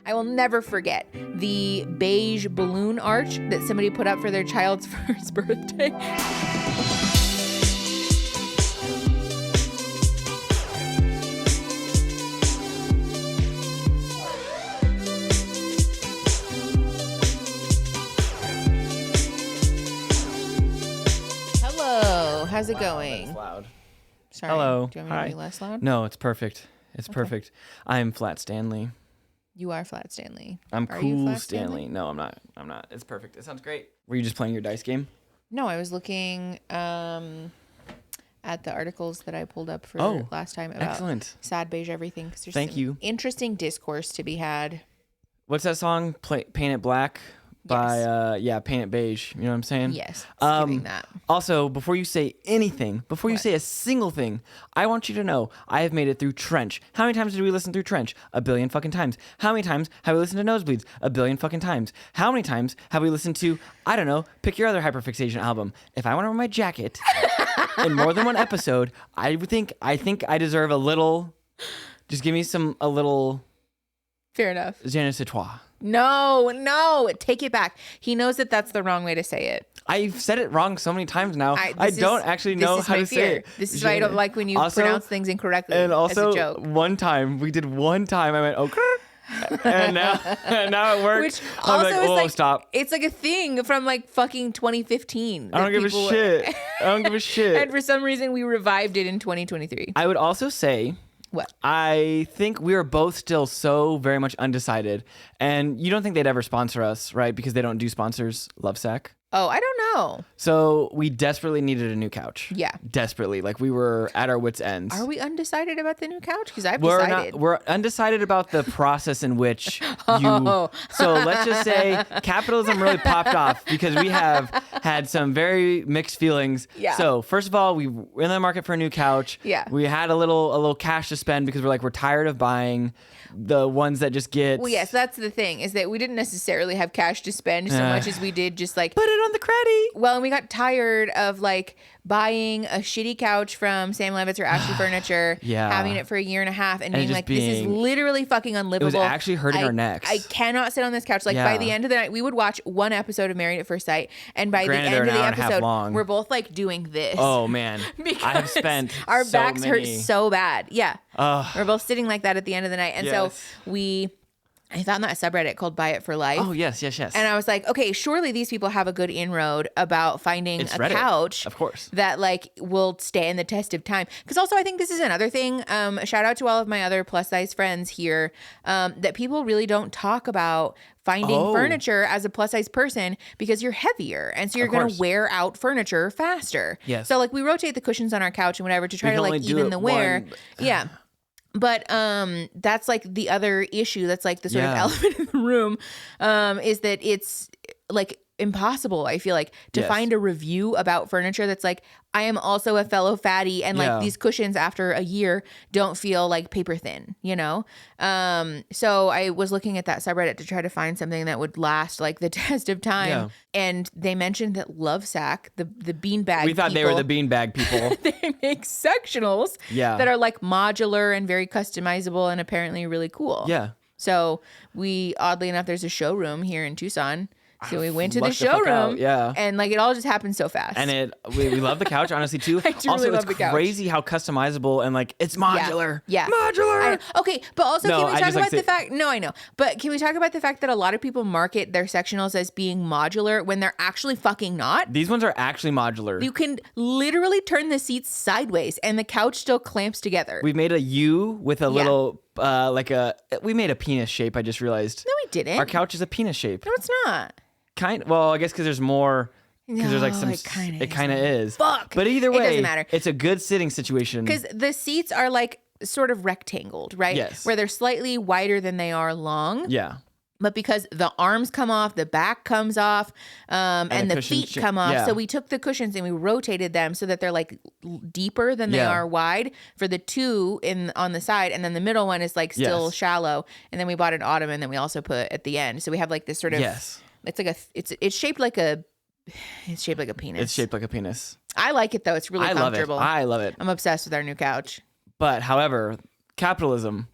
I will never forget the beige balloon arch that somebody put up for their child's first birthday. Hello, how's it going? That's loud. Sorry. Hello. Do you want me to be less loud? No, it's perfect. It's perfect. I'm Flat Stanley. You are Flat Stanley. I'm Are you Cool Flat Stanley. No, I'm not. It's perfect. It sounds great. Were you just playing your dice game? No, I was looking at the articles that I pulled up for last time about excellent. sad beige everything. 'Cause there's Thank some you. Interesting discourse to be had. What's that song? Paint It Black by Paint It Beige. You know what I'm saying? Yes, it's giving that. Also, before you say anything, before you say a single thing, I want you to know I have made it through Trench. How many times did we listen through Trench? 1 billion fucking times. How many times have we listened to Nosebleeds? 1 billion fucking times. How many times have we listened to, I don't know, pick your other hyperfixation album? If I want to wear my jacket in more than one episode, I think I deserve a little. Just give me a little. Fair enough. Je ne sais quoi. No, take it back. He knows that that's the wrong way to say it. I've said it wrong so many times now. I don't actually know how to say it. This is why I don't like when you pronounce things incorrectly. And also, as a joke. one time I went, okay. and now it worked. Which I'm also like, is like, stop. It's like a thing from like fucking 2015. I don't give a shit. I don't give a shit. And for some reason, we revived it in 2023. I would also say, what? I think we are both still so very much undecided. And you don't think they'd ever sponsor us, right? Because they don't do sponsors. Lovesack. Oh, I don't know. So we desperately needed a new couch. Yeah. Desperately. Like we were at our wits' ends. Are we undecided about the new couch? Because I've decided. We're undecided about the process in which you... So let's just say capitalism really popped off because we have had some very mixed feelings. Yeah. So first of all, we were in the market for a new couch. Yeah. We had a little cash to spend because we're tired of buying the ones that just get... Well, yes, that's the thing, is that we didn't necessarily have cash to spend so much as we did just like... Put it on the credit. Well, and we got tired of like buying a shitty couch from Sam Levitz or Ashley Furniture, having it for a year and a half and being like, this is literally fucking unlivable. It was actually hurting our necks. I cannot sit on this couch. Like by the end of the night, we would watch one episode of Married at First Sight. And by the end of the episode, we're both like doing this. Oh man. Because I have spent our backs hurt so bad. Yeah. We're both sitting like that at the end of the night. And so I found that subreddit called Buy It for Life. Oh, yes. And I was like, okay, surely these people have a good inroad about finding a Reddit, couch of course, that like will stand the test of time. Because also I think this is another thing, shout out to all of my other plus size friends here, that people really don't talk about finding furniture as a plus size person because you're heavier. And so you're going to wear out furniture faster. Yes. So like we rotate the cushions on our couch and whatever to try to like even the wear. Yeah. But that's like the other issue that's like the sort of elephant in the room, is that it's like impossible, I feel like, to find a review about furniture that's like, I am also a fellow fatty and like these cushions after a year don't feel like paper thin, you know? So I was looking at that subreddit to try to find something that would last like the test of time. Yeah. And they mentioned that Lovesack, the beanbag We thought they were the beanbag people. They make sectionals that are like modular and very customizable and apparently really cool. Yeah. So we, oddly enough, there's a showroom here in Tucson. So we went to the showroom, and like it all just happened so fast. And we love the couch, honestly, too. I do really love the couch. Also, it's crazy how customizable and like it's modular. Yeah. Modular. Okay, but also can we talk about the fact? No, I know. But can we talk about the fact that a lot of people market their sectionals as being modular when they're actually fucking not? These ones are actually modular. You can literally turn the seats sideways, and the couch still clamps together. We've made a U with a little. We made a penis shape. I just realized. No, we didn't. Our couch is a penis shape. No, it's not. Well, I guess because there's more. Because there's like some. It kind of is. Fuck. But either way, it doesn't matter. It's a good sitting situation. Because the seats are like sort of rectangled, right? Yes. Where they're slightly wider than they are long. Yeah. But because the arms come off, the back comes off, and the feet come off. So we took the cushions and we rotated them so that they're like deeper than they are wide for the two on the side. And then the middle one is like still shallow. And then we bought an ottoman that we also put at the end. So we have like this sort of, it's like it's shaped like a penis. It's shaped like a penis. I like it though. It's really comfortable. I love it. I'm obsessed with our new couch. But however, capitalism.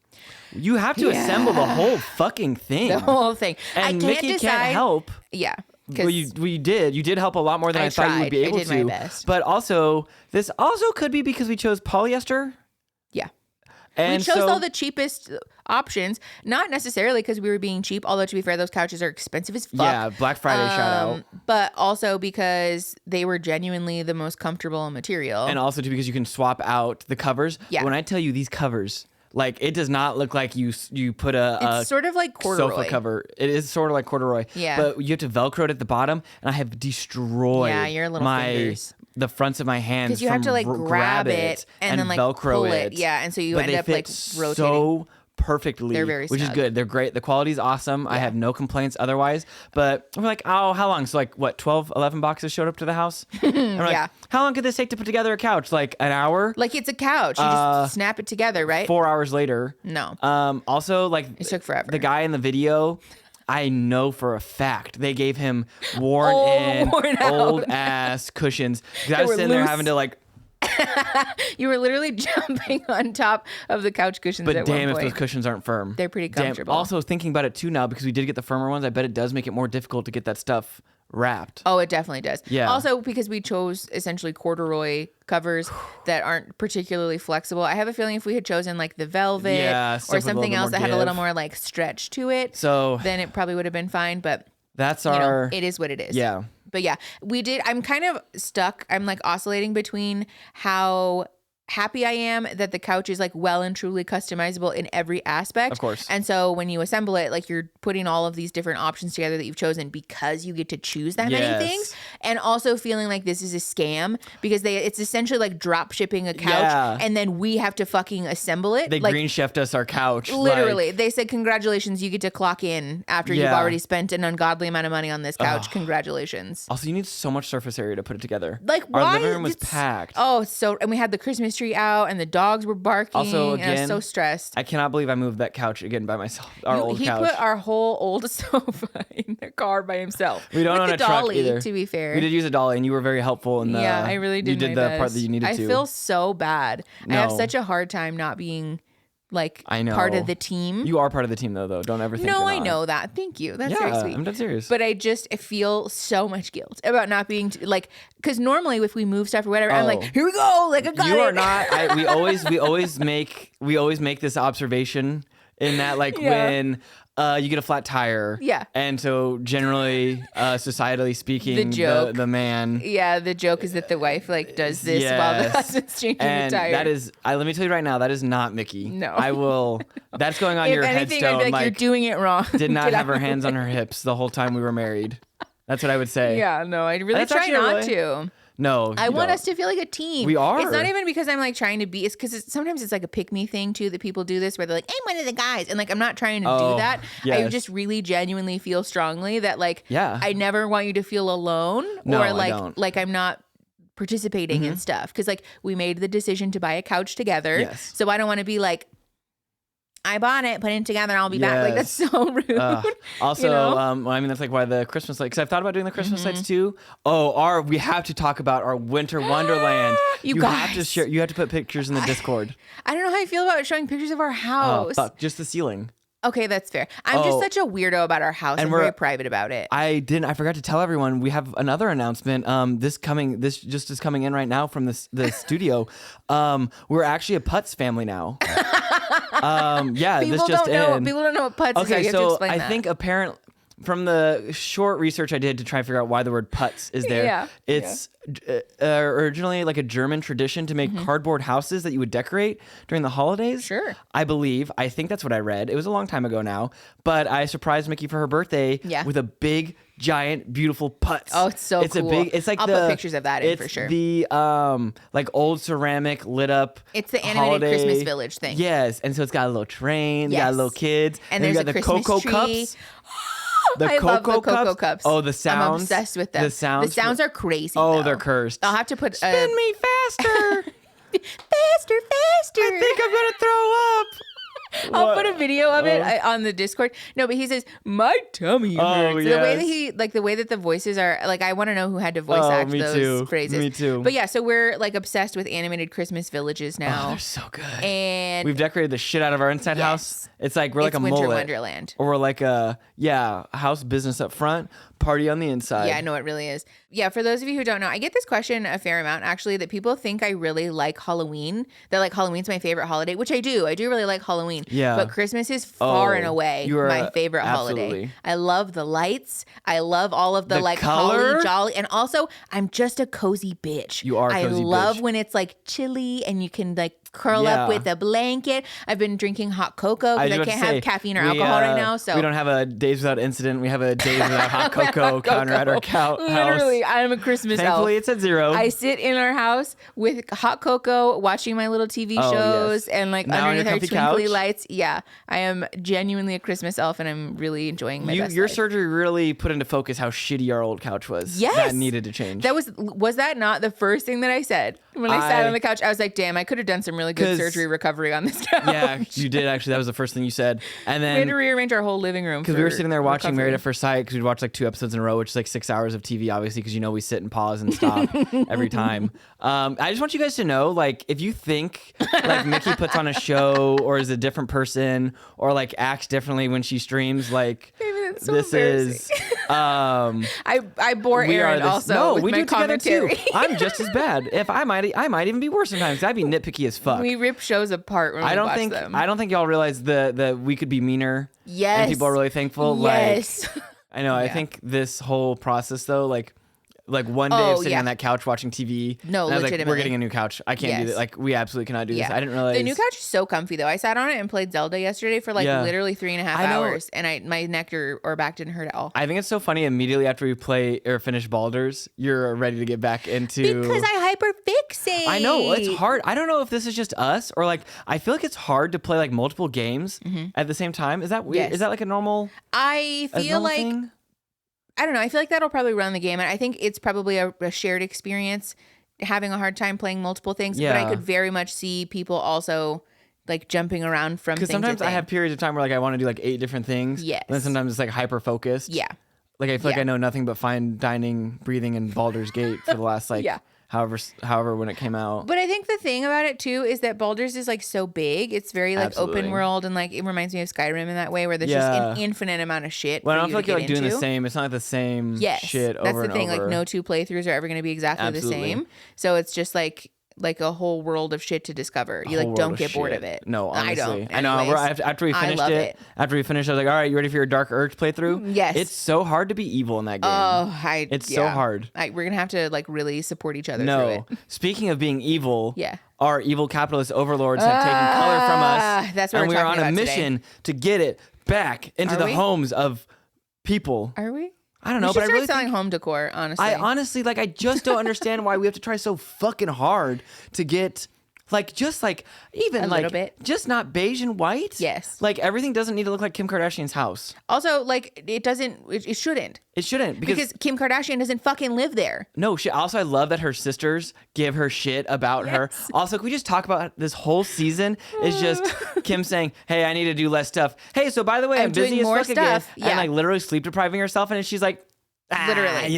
You have to assemble the whole fucking thing. The whole thing. And I can't Mickey decide. can't help. Yeah. Well, you did. You did help a lot more than I thought you would be able to. I did my best. But also, this also could be because we chose polyester. Yeah. And we chose all the cheapest options, not necessarily because we were being cheap, although to be fair, those couches are expensive as fuck. Yeah, Black Friday shout out. But also because they were genuinely the most comfortable material. And also because you can swap out the covers. Yeah. When I tell you these covers, like, it does not look like you put it's sort of like corduroy. Sofa cover. It is sort of like corduroy. Yeah. But you have to Velcro it at the bottom, and I have destroyed your little fingers. The fronts of my hands. Because you have to like grab it and then like Velcro pull it. Yeah, and so you end up like rotating. So perfectly. They're very which is snug. good. They're great. The quality's awesome. I have no complaints otherwise. But we're like, oh, how long? So like what, 12, 11 boxes showed up to the house? And we're like, how long could this take to put together a couch? Like an hour? Like it's a couch. You just snap it together, right? 4 hours later. No. Also, like it took forever. The guy in the video, I know for a fact they gave him worn old ass cushions. Because I was sitting there having to like. You were literally jumping on top of the couch cushions. But at damn, one if point. those cushions aren't firm. They're pretty comfortable. Also thinking about it too now, because we did get the firmer ones, I bet it does make it more difficult to get that stuff wrapped. Oh, it definitely does. Yeah. Also, because we chose essentially corduroy covers that aren't particularly flexible. I have a feeling if we had chosen like the velvet or something else that had a little more like stretch to it, then it probably would have been fine. But that's our. It is what it is. Yeah. But yeah, we did. I'm kind of stuck. I'm like oscillating between how happy I am that the couch is like well and truly customizable in every aspect. Of course. And so when you assemble it, like you're putting all of these different options together that you've chosen because you get to choose that many things. And also feeling like this is a scam because it's essentially like drop shipping a couch and then we have to fucking assemble it. They like, green chefed us our couch. Literally. Like, they said, congratulations, you get to clock in after you've already spent an ungodly amount of money on this couch. Congratulations. Also, you need so much surface area to put it together. Like, our why? living room was packed. Oh, and we had the Christmas tree out and the dogs were barking. Also, again, and I was so stressed. I cannot believe I moved that couch again by myself. Our old couch. He put our whole old sofa in the car by himself. We don't own a truck either. To be fair, we did use a dolly, and you were very helpful in the. Yeah, I really did. You did the part that you needed to. I feel so bad. No. I have such a hard time not being like part of the team. You are part of the team though. Don't ever think. No, you're I not. know that. Thank you. That's very sweet. I'm dead serious. But I just feel so much guilt about not being like, because normally if we move stuff or whatever, I'm like, here we go. Like I got it. You are not. We always make this observation in that when you get a flat tire. Yeah. And so generally, societally speaking, the joke, the man. Yeah, the joke is that the wife like does this while the husband's changing the tire. That is, let me tell you right now, that is not Mickey. No. I will. That's going on your anything, headstone. I'd be like, you're doing it wrong. Did not have her hands on her hips the whole time we were married. That's what I would say. Yeah, no, I really try not to. No, I want us to feel like a team. We are. It's not even because I'm like trying to be. It's because sometimes it's like a pick me thing too that people do this where they're like, I'm one of the guys, and like I'm not trying to do that. Yes. I just really genuinely feel strongly that like I never want you to feel alone or like I don't. like I'm not participating in stuff because like we made the decision to buy a couch together. Yes. So I don't want to be like, I bought it, put it together, I'll be back. Like, that's so rude. Also, I mean, that's like why the Christmas lights, because I've thought about doing the Christmas lights too. Oh, we have to talk about our winter wonderland. You have to share. You have to put pictures in the Discord. I don't know how I feel about showing pictures of our house. Oh, fuck, just the ceiling. Okay, that's fair. I'm just such a weirdo about our house. I'm very private about it. I forgot to tell everyone, we have another announcement. This just is coming in right now from the studio. We're actually a Putz family now. People don't know what Putz is. Okay, you have to explain that. I think apparently from the short research I did to try and figure out why the word Putz is there, it's originally like a German tradition to make cardboard houses that you would decorate during the holidays. Sure. I think that's what I read. It was a long time ago now, but I surprised Mickey for her birthday with a big, giant, beautiful Putz. Oh, it's so cool. It's like I'll put pictures of that in for sure. The like old ceramic lit up. It's the animated Christmas village thing. Yes, and so it's got a little train, got little kids, and there's got the Christmas cocoa tree. Cups. I love the cocoa cups. Oh, the sounds. I'm obsessed with them. The sounds are crazy. Oh, they're cursed. I'll have to put spin me faster. faster. I think I'm gonna throw up. I'll put a video of it on the Discord. No, but he says, my tummy hurts. Yes. The way that the voices are, like, I want to know who had to voice act those phrases. Me too. But yeah, so we're like obsessed with animated Christmas villages now. Oh, they're so good. And we've decorated the shit out of our inside house. It's like we're like a Winter mullet. Wonderland. Or we're like a house business up front, party on the inside. Yeah, no, it really is. Yeah, for those of you who don't know, I get this question a fair amount, actually, that people think I really like Halloween. That like Halloween's my favorite holiday, which I do. I do really like Halloween. Yeah. But Christmas is far and away my favorite holiday. I love the lights. I love all of the like color. holly jolly. And also, I'm just a cozy bitch. You are a cozy bitch. I love when it's like chilly and you can like curl up with a blanket. I've been drinking hot cocoa because I can't have caffeine or alcohol right now. So we don't have a days without incident. We have a days without hot cocoa counter at our house. Literally, I'm a Christmas elf. Thankfully, it's at 0. I sit in our house with hot cocoa, watching my little TV shows, and like now underneath our twinkly couch. lights. Yeah, I am genuinely a Christmas elf, and I'm really enjoying my best Your life. surgery really put into focus how shitty our old couch was. Yes, that needed to change. That was that not the first thing that I said when I sat on the couch? I was like, damn, I could have done some really good surgery recovery on this couch. Yeah, you did actually. That was the first thing you said, and then we had to rearrange our whole living room because we were sitting there watching Married at First Sight because we'd watch like 2 episodes in a row, which is like 6 hours of TV, obviously, because we sit and pause and stop every time. I just want you guys to know, like, if you think like Mickey puts on a show or is a different person or like acts differently when she streams, like so this is I bore Aaron also with we my do commentary. Too. I'm just as bad. If I might even be worse sometimes. I'd be nitpicky as fuck. We rip shows apart when we watch them. I don't think y'all realize the we could be meaner. Yes. And people are really thankful. Yes. Like, I know. Yeah. I think this whole process though, like one day of sitting on that couch watching TV. No, and I was legitimately. like, we're getting a new couch. I can't do that. Like, we absolutely cannot do this. I didn't realize. The new couch is so comfy though. I sat on it and played Zelda yesterday for literally 3.5 hours, and my neck or back didn't hurt at all. I think it's so funny. Immediately after we play or finish Baldur's, you're ready to get back into. Because I hyperfixate. I know it's hard. I don't know if this is just us or like I feel like it's hard to play like multiple games at the same time. Is that weird? Yes. Is that like a normal? I feel like. Thing? I don't know. I feel like that'll probably run the game. And I think it's probably a shared experience having a hard time playing multiple things. Yeah. But I could very much see people also like jumping around from thing to thing. Because sometimes I have periods of time where like I want to do like 8 different things. Yes. And then sometimes it's like hyper focused. Yeah. Like I feel like I know nothing but fine dining, breathing, and Baldur's Gate for the last like however when it came out. But I think the thing about it too is that Baldur's is like so big. It's very like open world, and like it reminds me of Skyrim in that way, where there's just an infinite amount of shit. Well, I don't feel like you're like doing the same. It's not like the same shit over and over. That's the thing. Like no 2 playthroughs are ever going to be exactly the same. So it's just like a whole world of shit to discover. You like don't get bored of it. No, honestly. I don't. I know. After we finished it, I was like, all right, you ready for your Dark Urge playthrough? Yes. It's so hard to be evil in that game. It's so hard. We're going to have to like really support each other through it. Speaking of being evil, our evil capitalist overlords have taken color from us. That's what and we're we are talking on a about mission to get it back into the homes of people. Are we? I don't know, but I really selling home decor. Honestly, I just don't understand why we have to try so fucking hard to get even a little bit, just not beige and white. Yes, like everything doesn't need to look like Kim Kardashian's house. Also, like it doesn't. It shouldn't. It shouldn't because Kim Kardashian doesn't fucking live there. No shit. Also, I love that her sisters give her shit about her. Also, can we just talk about this whole season is just Kim saying, "Hey, I need to do less stuff. Hey, so by the way, I'm busy as fuck again," and like literally sleep depriving herself, and she's like, literally,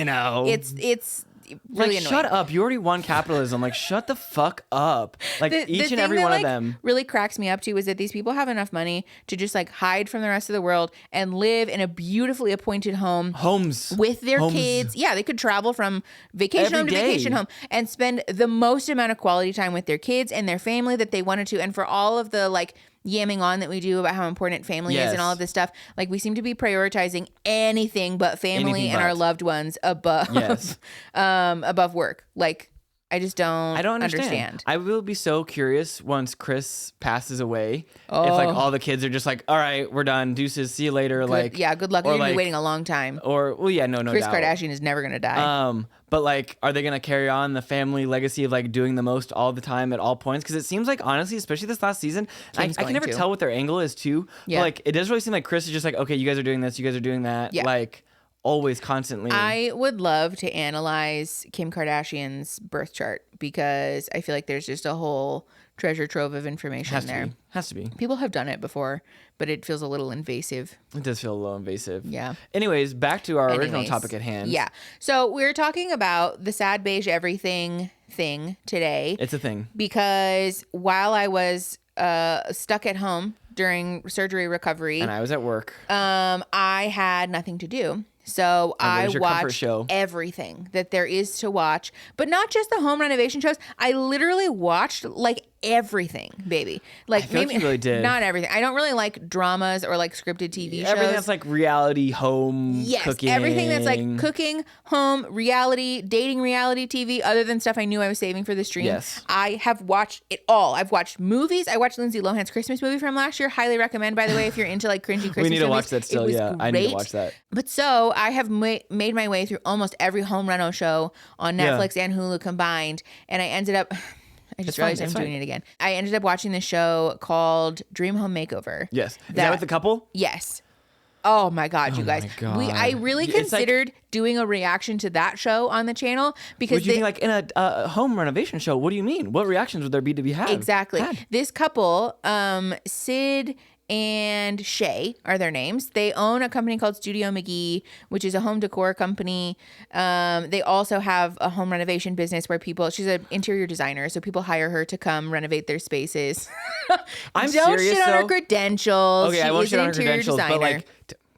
it's. Really like, shut up. You already won capitalism. Like, shut the fuck up. Like, each and every one of them. Really cracks me up, too, is that these people have enough money to just, like, hide from the rest of the world and live in a beautifully appointed homes with their kids. Yeah, they could travel from vacation home to vacation home and spend the most amount of quality time with their kids and their family that they wanted to. And for all of the, like, yamming on that we do about how important family is and all of this stuff, like we seem to be prioritizing anything but family and our loved ones above above work. Like I don't understand. I will be so curious once Chris passes away. If like all the kids are just like, all right, we're done, deuces, see you later. Good luck. You're gonna be waiting a long time. Or no Chris doubt. Kardashian is never gonna die. But like, are they gonna carry on the family legacy of like doing the most all the time at all points? Because it seems like honestly, especially this last season, I can never tell what their angle is too. Yeah. But like, it does really seem like Chris is just like, okay, you guys are doing this, you guys are doing that. Yeah. Like always, constantly. I would love to analyze Kim Kardashian's birth chart because I feel like there's just a whole treasure trove of information there. Has to be. People have done it before, but it feels a little invasive. It does feel a little invasive. Yeah. Anyways, back to our original topic at hand. Yeah. So we're talking about the sad beige everything thing today. It's a thing. Because while I was stuck at home during surgery recovery, and I was at work, I had nothing to do. So I watched everything that there is to watch, but not just the home renovation shows. I literally watched like everything, baby. Like, maybe you really did. Not everything. I don't really like dramas or like scripted TV shows. Everything that's like reality, home, cooking. Everything that's like cooking, home, reality, dating reality TV, other than stuff I knew I was saving for the stream. Yes. I have watched it all. I've watched movies. I watched Lindsay Lohan's Christmas movie from last year. Highly recommend, by the way, if you're into like cringy Christmas movies. We need to watch that still. Yeah, I need to watch that. But so I have made my way through almost every home reno show on Netflix and Hulu combined. And I ended up... I just realized I'm doing it again. I ended up watching this show called Dream Home Makeover. Yes. Is that with the couple? Yes. Oh my God, you guys. I really considered doing a reaction to that show on the channel because would you think like in a home renovation show? What do you mean? What reactions would there be to be had? Exactly. This couple, Sid and Shay are their names. They own a company called Studio McGee, which is a home decor company. They also have a home renovation business where she's an interior designer, so people hire her to come renovate their spaces. I'm Don't serious, shit on her credentials. Okay, I won't shit on her credentials, designer. but like,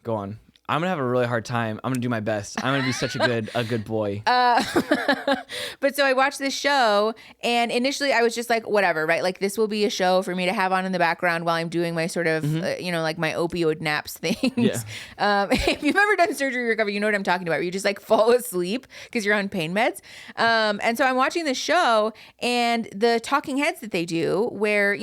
go on. I'm gonna have a really hard time. I'm gonna do my best. I'm gonna be such a good boy. But so I watched this show, and initially I was just like, whatever, right? Like this will be a show for me to have on in the background while I'm doing my sort of, like my opioid naps things. Yeah. If you've ever done surgery recovery, you know what I'm talking about. Where you just like fall asleep because you're on pain meds. And so I'm watching this show, and the talking heads that they do, where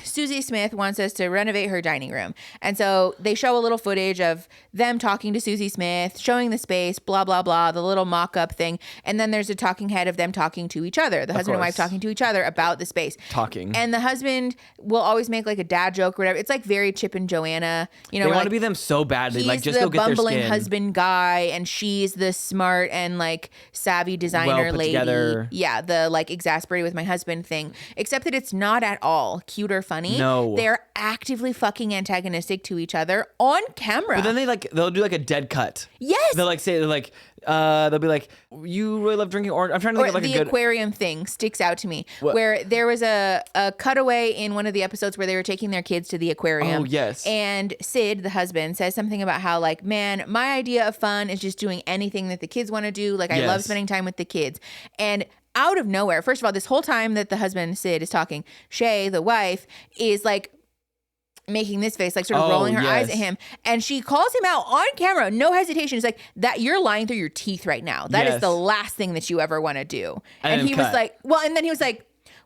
Susie Smith wants us to renovate her dining room, and so they show a little footage of them talking to Susie Smith, showing the space, blah, blah, blah, the little mock-up thing. And then there's a talking head of them talking to each other, the husband and wife talking to each other about the space. Talking. And the husband will always make like a dad joke or whatever. It's like very Chip and Joanna. They want to be them so badly. Like just go get their skin. He's the bumbling husband guy, and she's the smart and like savvy designer lady. Together. Yeah, the like exasperated with my husband thing. Except that it's not at all cute or funny. No. They're actively fucking antagonistic to each other on camera. But then they'll do like a dead cut. Yes. They'll be like, you really love drinking orange. I'm trying to think of like a good... The aquarium thing sticks out to me. What? Where there was a cutaway in one of the episodes where they were taking their kids to the aquarium. Oh, yes. And Sid, the husband, says something about how like, man, my idea of fun is just doing anything that the kids want to do. Like I love spending time with the kids. And out of nowhere, first of all, this whole time that the husband, Sid, is talking, Shay, the wife, is like, making this face, like sort of rolling her eyes at him. And she calls him out on camera, no hesitation. It's like, that you're lying through your teeth right now. That is the last thing that you ever want to do. And he was like, and then he was like,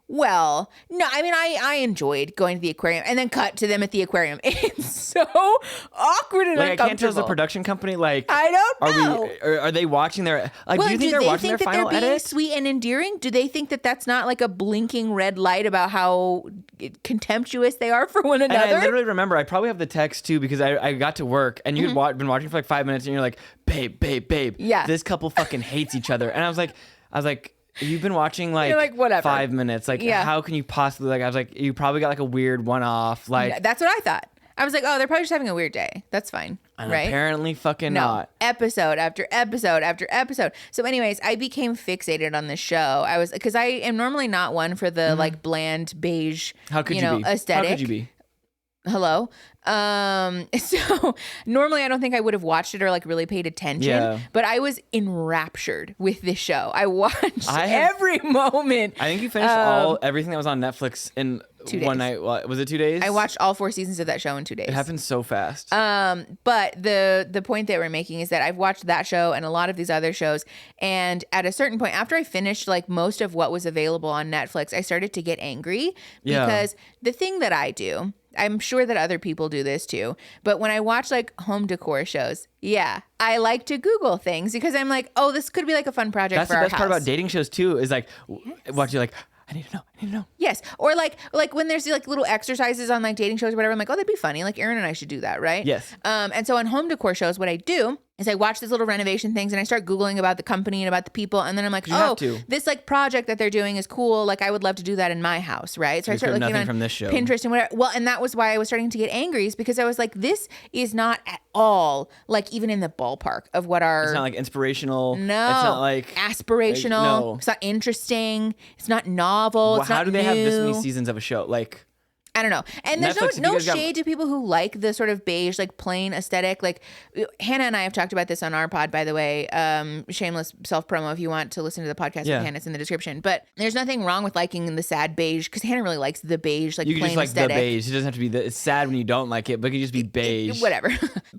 well, no, I mean, I enjoyed going to the aquarium, and then cut to them at the aquarium. It's so awkward and uncomfortable. I can't trust the production company. Like, I don't know. Are they watching their, like, do you think they're watching their final edit? Do they think that they're being sweet and endearing? Do they think that that's not like a blinking red light about how contemptuous they are for one another? And I literally remember, I probably have the text too, because I got to work, and you'd been watching for like 5 minutes, and you're like, babe. Yeah. This couple fucking hates each other. And I was like, you've been watching like whatever. 5 minutes. Like, how can you possibly, like, I was like, you probably got like a weird one-off. Like, that's what I thought. I was like, oh, they're probably just having a weird day. That's fine. And right? Apparently fucking not. Episode after episode after episode. So anyways, I became fixated on this show. Because I am normally not one for the like bland beige, How could you be? Aesthetic. How could you be? Hello. So normally I don't think I would have watched it or like really paid attention, but I was enraptured with this show. I watched every moment. I think you finished everything that was on Netflix in 2 days. One night. Was it 2 days? I watched all 4 seasons of that show in 2 days. It happened so fast. But the point that we're making is that I've watched that show and a lot of these other shows, and at a certain point after I finished like most of what was available on Netflix, I started to get angry because the thing that I do, I'm sure that other people do this too, but when I watch like home decor shows, I like to Google things because I'm like, oh, this could be like a fun project for our house. That's the best part about dating shows too, is like, watch you like, I need to know. Yes. Or like when there's like little exercises on like dating shows or whatever, I'm like, oh, that'd be funny. Like Aaron and I should do that, right? Yes. And so on home decor shows, what I do is I watch these little renovation things and I start Googling about the company and about the people. And then I'm like, this like project that they're doing is cool. Like I would love to do that in my house. Right. So I start looking on from this show. Pinterest and whatever. Well, and that was why I was starting to get angry, is because I was like, this is not at all like even in the ballpark of what our. It's not like inspirational. No. It's not like aspirational. No. It's not interesting. It's not novel. Well, it's not how do they have this many seasons of a show? Like. I don't know. And there's Netflix, no shade to people who like the sort of beige, like plain aesthetic. Like Hannah and I have talked about this on our pod, by the way. Shameless self-promo if you want to listen to the podcast with Hannah, it's in the description. But there's nothing wrong with liking the sad beige, because Hannah really likes the beige, like plain aesthetic. You can just like the beige. It doesn't have to be it's sad when you don't like it, but it can just be beige. Whatever.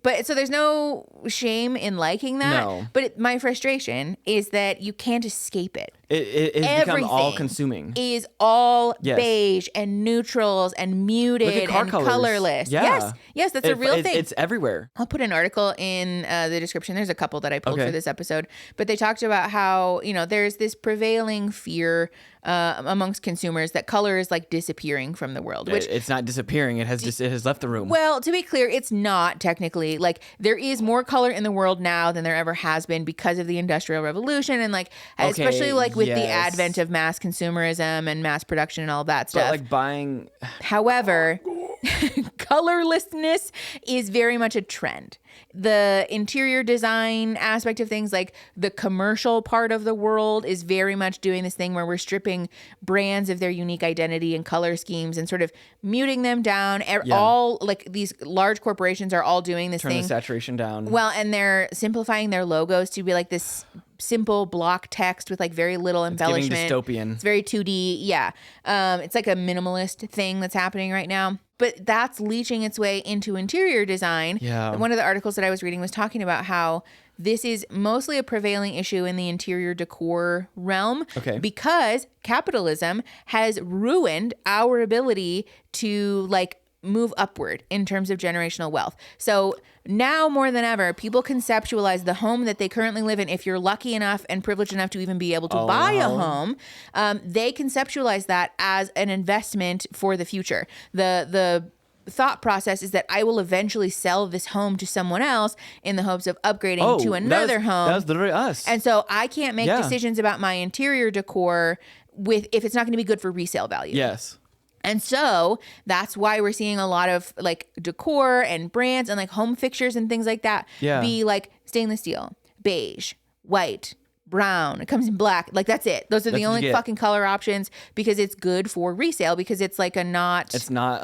But so there's no shame in liking that. No. But my frustration is that you can't escape it. It's become all-consuming. Is all beige and neutrals and muted and colorless. Yeah. Yes, that's a real thing. It's everywhere. I'll put an article in the description. There's a couple that I pulled for this episode, but they talked about how, there's this prevailing fear amongst consumers that color is like disappearing from the world. Which it's not disappearing. It has left the room. Well, to be clear, it's not technically. Like there is more color in the world now than there ever has been because of the Industrial Revolution and especially like with the advent of mass consumerism and mass production and all that stuff. But like buying. However, colorlessness is very much a trend. The interior design aspect of things, like the commercial part of the world, is very much doing this thing where we're stripping brands of their unique identity and color schemes and sort of muting them down. All like these large corporations are all doing this thing. Turn the saturation down. Well, and they're simplifying their logos to be like this simple block text with like very little embellishment. It's giving dystopian. It's very 2D. Yeah. It's like a minimalist thing that's happening right now. But that's leaching its way into interior design. Yeah. One of the articles that I was reading was talking about how this is mostly a prevailing issue in the interior decor realm because capitalism has ruined our ability to like move upward in terms of generational wealth. So now more than ever, people conceptualize the home that they currently live in. If you're lucky enough and privileged enough to even be able to buy a home, they conceptualize that as an investment for the future. The thought process is that I will eventually sell this home to someone else in the hopes of upgrading to another home. That was literally us. And so I can't make decisions about my interior decor if it's not going to be good for resale value. Yes. And so that's why we're seeing a lot of like decor and brands and like home fixtures and things like that be like stainless steel, beige, white, brown. It comes in black. Like that's it. Those are the only fucking color options because it's good for resale because it's like it's not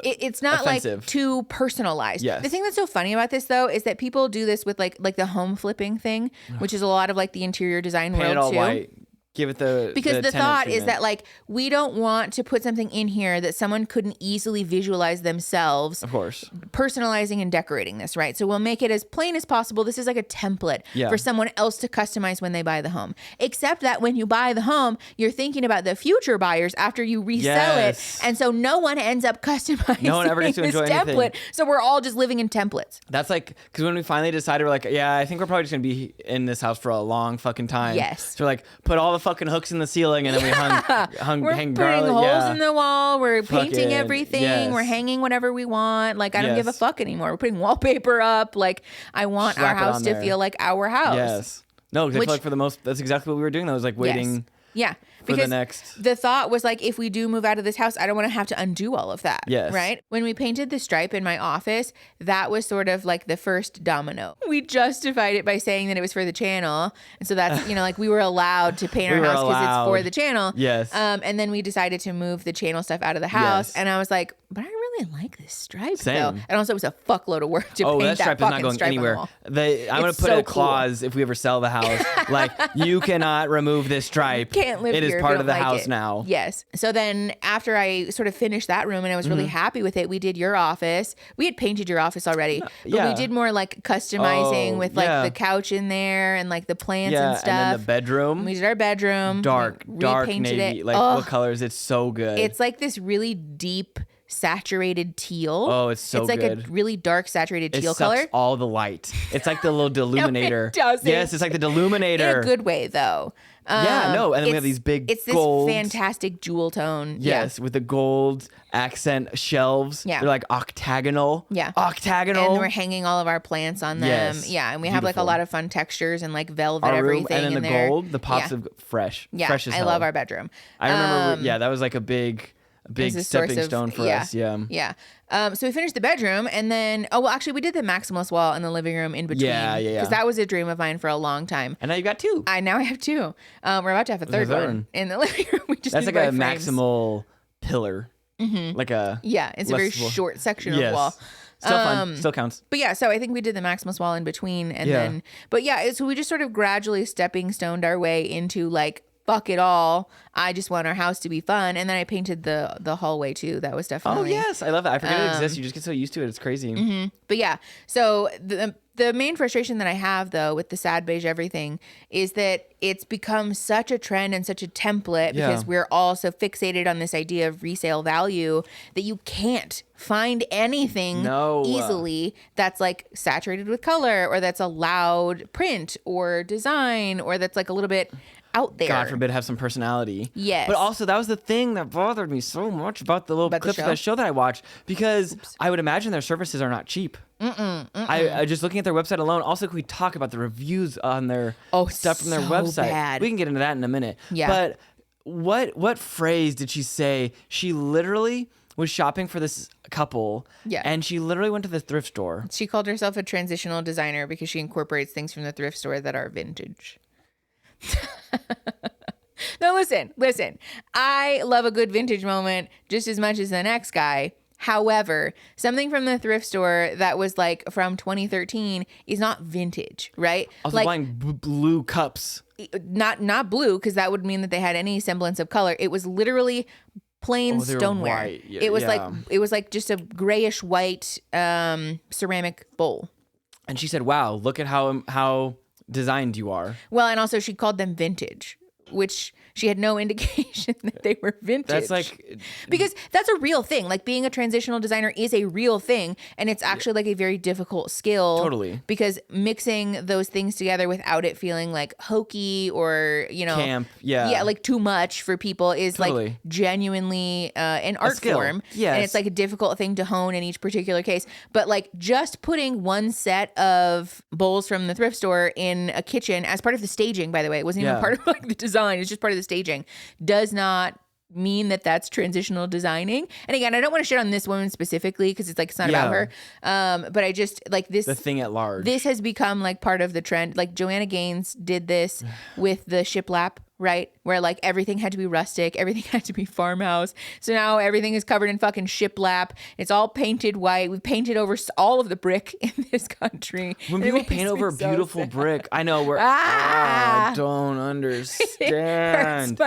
offensive. Like too personalized. Yes. The thing that's so funny about this though is that people do this with like the home flipping thing, which is a lot of like the interior design Paint world it all too. White. Give it because the thought is that like we don't want to put something in here that someone couldn't easily visualize themselves. Of course. Personalizing and decorating this, right? So we'll make it as plain as possible. This is like a template for someone else to customize when they buy the home. Except that when you buy the home, you're thinking about the future buyers after you resell it. And so no one ends up customizing no one ever gets to enjoy template. Anything. So we're all just living in templates. That's like, because when we finally decided, we're like, I think we're probably just going to be in this house for a long fucking time. Yes. So we're like, put all the fucking hooks in the ceiling and then we hung we're hang putting garlic. holes in the wall. We're painting everything. Yes. We're hanging whatever we want. Like I don't give a fuck anymore. We're putting wallpaper up. Like I want our house to feel like our house. Yes. No, because I feel like for the most, that's exactly what we were doing. I was like waiting. Yes. Yeah. Because the thought was like, if we do move out of this house, I don't want to have to undo all of that. Yes. Right? When we painted the stripe in my office, that was sort of like the first domino. We justified it by saying that it was for the channel. And so that's, like we were allowed to paint our house because it's for the channel. Yes. And then we decided to move the channel stuff out of the house. Yes. And I was like, but I really like this stripe though. And also it was a fuckload of work to paint that stripe is not going stripe anywhere. On the wall. I'm going to put a clause if we ever sell the house. Like, you cannot remove this stripe. Can't live It here is part of the like house now. Yes. So then after I sort of finished that room and I was really happy with it, we did your office. We had painted your office already, but we did more like customizing with like the couch in there and like the plants and stuff. And then the bedroom. We did our bedroom. Dark navy. It. Like what colors? It's so good. It's like this really deep saturated teal. Oh, it's so good. It's like a really dark saturated teal color. It sucks all the light. It's like the little deluminator. No, it doesn't. Yes, it's like the deluminator. In a good way, though. And then we have these big It's this gold, fantastic jewel tone. Yes, with the gold accent shelves. Yeah. They're like octagonal. Yeah. Octagonal. And we're hanging all of our plants on them. Yes. Yeah, and we have like a lot of fun textures and like velvet our room, everything and then in the there. gold, the pops of fresh. Yeah, fresh as I hell. love our bedroom. I remember, that was like a big stepping stone for us. Yeah. Yeah. So we finished the bedroom and then, actually we did the maximalist wall in the living room in between. Yeah. Because that was a dream of mine for a long time. And now you got two. Now I have two. We're about to have a third one in the living room. We just That's like a frames. maximal pillar. Mm-hmm. Like a. Yeah. It's a very short section of wall. Still fun. Still counts. But yeah, so I think we did the maximalist wall in between. And then, but yeah, so we just sort of gradually stepping stoned our way into like, fuck it all. I just want our house to be fun. And then I painted the hallway too. That was definitely. Oh, yes. I love that. I forget it exists. You just get so used to it. It's crazy. Mm-hmm. But yeah, so the main frustration that I have though with the sad beige everything is that it's become such a trend and such a template because we're all so fixated on this idea of resale value that you can't find anything easily that's like saturated with color or that's a loud print or design or that's like a little bit out there. God forbid have some personality. Yes. But also that was the thing that bothered me so much about the little clips of that show that I watched because I would imagine their services are not cheap. I just looking at their website alone. Also, can we talk about the reviews on their stuff from their website? Bad. We can get into that in a minute. Yeah. But what phrase did she say? She literally was shopping for this couple. Yeah. And she literally went to the thrift store. She called herself a transitional designer because she incorporates things from the thrift store that are vintage. No, listen. I love a good vintage moment just as much as the next guy. However, something from the thrift store that was like from 2013 is not vintage, right? Also like, buying blue cups. Not blue, because that would mean that they had any semblance of color. It was literally plain stoneware. Yeah, it was like just a grayish white ceramic bowl. And she said, "Wow, look at how designed you are." Well, and also she called them vintage, which she had no indication that they were vintage. That's like... Because that's a real thing. Like being a transitional designer is a real thing. And it's actually like a very difficult skill. Totally. Because mixing those things together without it feeling like hokey or, camp. Yeah. Yeah, like too much for people is totally. Like genuinely an art form. Yes. And it's like a difficult thing to hone in each particular case. But like just putting one set of bowls from the thrift store in a kitchen as part of the staging, by the way, it wasn't even part of like the design. It's just part of the staging, does not mean that that's transitional designing. And again, I don't want to shit on this woman specifically because it's like it's not about her. But I just like this. The thing at large. This has become like part of the trend. Like Joanna Gaines did this with the shiplap, right? Where like everything had to be rustic, everything had to be farmhouse. So now everything is covered in fucking shiplap. It's all painted white. We've painted over all of the brick in this country. When people paint over beautiful brick, I know I don't understand.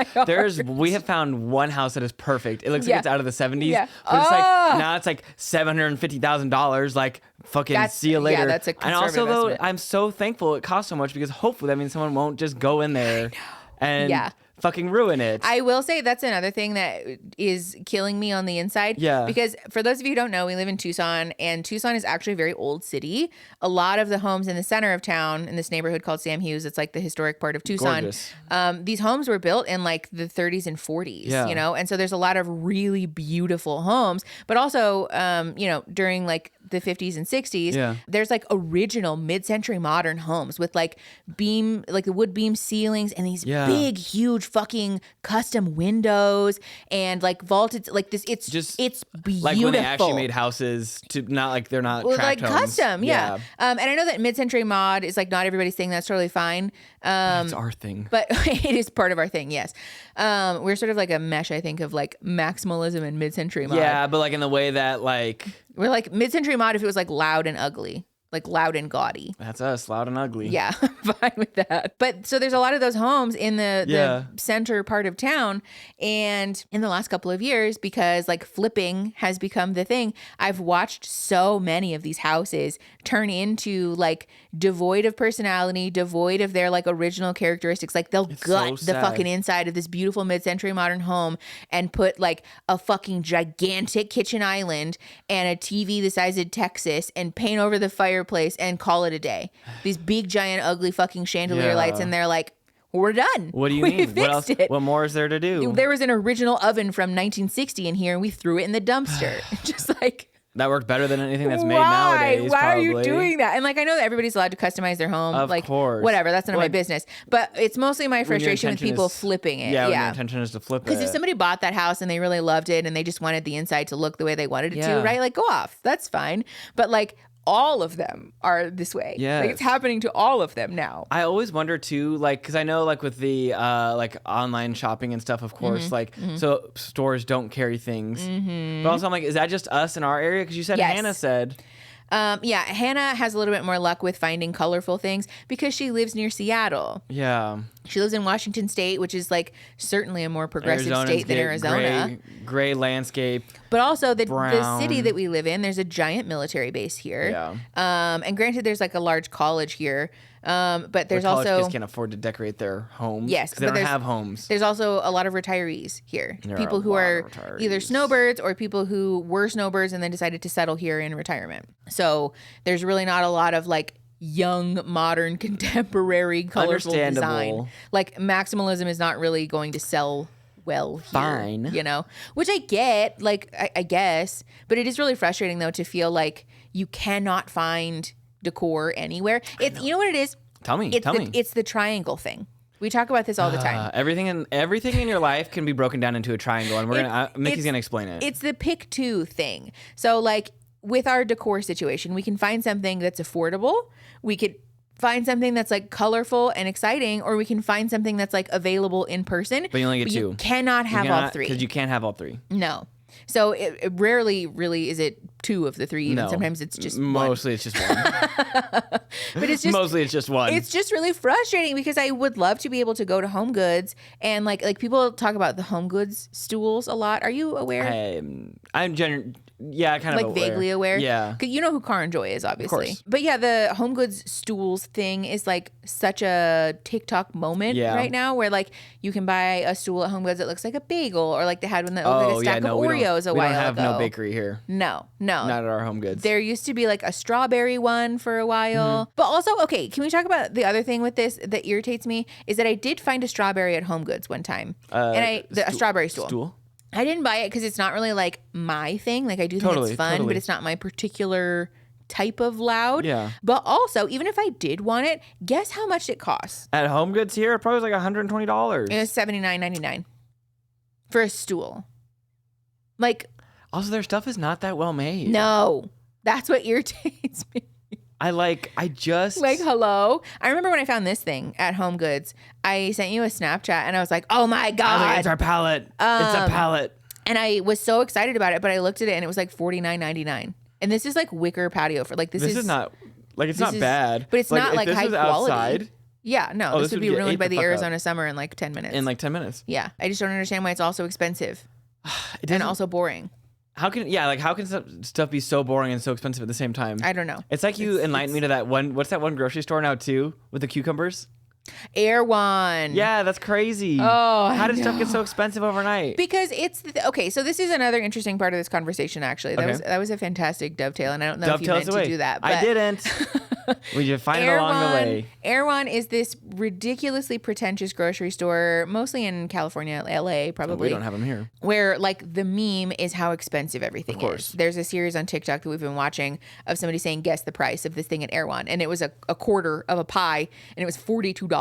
We have found one house that is perfect. It looks like it's out of the 70s. Yeah. But it's like now it's like $750,000. Like fucking see you later. Yeah, that's a conservative and also estimate. though, I'm so thankful it costs so much because hopefully that means someone won't just go in there and fucking ruin it. I will say that's another thing that is killing me on the inside. Yeah. Because for those of you who don't know, we live in Tucson, and Tucson is actually a very old city. A lot of the homes in the center of town, in this neighborhood called Sam Hughes, it's like the historic part of Tucson. Gorgeous. These homes were built in like the 30s and 40s, and so there's a lot of really beautiful homes, but also, during like the 50s and 60s, there's like original mid-century modern homes with like the wood beam ceilings and these big, huge fucking custom windows and like vaulted, like this. It's beautiful. Like when they actually made houses to not like they're not tract like homes. custom, yeah. And I know that mid-century mod is like not everybody's thing. That's totally fine. It's our thing, but it is part of our thing. Yes, we're sort of like a mesh, I think, of like maximalism and mid-century mod. Yeah, but like in the way that like. We're like mid-century mod if it was like loud and ugly. like loud and gaudy. That's us, loud and ugly. Yeah, I'm fine with that. But so there's a lot of those homes in the center part of town. And in the last couple of years, because like flipping has become the thing, I've watched so many of these houses turn into like devoid of personality, devoid of their like original characteristics. Like they'll gut the fucking inside of this beautiful mid-century modern home and put like a fucking gigantic kitchen island and a TV the size of Texas and paint over the fireplace and call it a day. These big, giant, ugly fucking chandelier lights, and they're like, we're done. What do you mean? What else? What more is there to do? There was an original oven from 1960 in here, and we threw it in the dumpster. Just like... That worked better than anything that's made nowadays. Why are you doing that? And like, I know that everybody's allowed to customize their home. Of course. Whatever. That's none of my business. But it's mostly my frustration with people flipping it. Yeah. When your intention is to flip it. Because if somebody bought that house and they really loved it and they just wanted the inside to look the way they wanted it to, right? Like, go off. That's fine. But like, all of them are this way. Yeah. Like, it's happening to all of them now. I always wonder too, like, because I know like with the like online shopping and stuff, of course, so stores don't carry things. But also I'm like, is that just us in our area? Because you said Hannah said. Hannah has a little bit more luck with finding colorful things because she lives near Seattle. Yeah. She lives in Washington State, which is like certainly a more progressive state than Arizona. Gray landscape. But also the city that we live in, there's a giant military base here. Yeah. And granted, there's like a large college here. But there's college also kids can't afford to decorate their homes. Yes, because they don't have homes. There's also a lot of retirees here. People who are either snowbirds or people who were snowbirds and then decided to settle here in retirement. So there's really not a lot of like young, modern, contemporary, colorful design. Like maximalism is not really going to sell well here, fine, you know, which I get, like, I guess, but it is really frustrating though to feel like you cannot find decor anywhere. It's, you know what it is? Tell me. It's the triangle thing. We talk about this all the time. Everything in your life can be broken down into a triangle, and Mickey's gonna explain it. It's the pick two thing. So like with our decor situation, we can find something that's affordable. We could find something that's like colorful and exciting, or we can find something that's like available in person. But you only get two. You cannot have all three. Because you can't have all three. No. So it rarely really is it two of the three. Even sometimes it's just mostly one. It's just one. But it's just mostly it's just one. It's just really frustrating because I would love to be able to go to Home Goods and like people talk about the Home Goods stools a lot. Are you aware? Yeah, kind of like vaguely aware. Yeah, you know who Car and Joy is, obviously. Of course. But yeah, the Home Goods stools thing is like such a TikTok moment right now, where like you can buy a stool at Home Goods that looks like a bagel, or like they had one that looked like a stack of Oreos a while ago. We don't have no bakery here. No, not at our Home Goods. There used to be like a strawberry one for a while, but also okay. Can we talk about the other thing with this that irritates me is that I did find a strawberry at Home Goods one time, and a strawberry stool. I didn't buy it because it's not really like my thing. Like I do think it's fun, but it's not my particular type of loud. Yeah. But also, even if I did want it, guess how much it costs? At Home Goods here, it probably was like $120. It was $79.99 for a stool. Like, also their stuff is not that well made. No, that's what irritates me. Hello. I remember when I found this thing at Home Goods, I sent you a Snapchat and I was like, oh my God. It's our palette. It's a palette. And I was so excited about it, but I looked at it and it was like $49.99. And this is like wicker patio for like, this is not like, it's not bad. But it's not like high quality. Outside, yeah, no, this would be ruined by the Arizona summer in like 10 minutes. In like 10 minutes. Yeah. I just don't understand why it's also expensive and also boring. How can stuff be so boring and so expensive at the same time? I don't know. It's like you enlightened me to that one. What's that one grocery store now too with the cucumbers? Erewhon. Yeah, that's crazy. Oh, how did stuff get so expensive overnight? Because it's okay. So this is another interesting part of this conversation. Actually, that was a fantastic dovetail, and I don't know if you meant to do that. But I didn't. We just find it along the way. Erewhon is this ridiculously pretentious grocery store, mostly in California, LA, probably. We don't have them here. Where like the meme is how expensive everything is. There's a series on TikTok that we've been watching of somebody saying, guess the price of this thing at Erewhon. And it was a quarter of a pie and it was $42.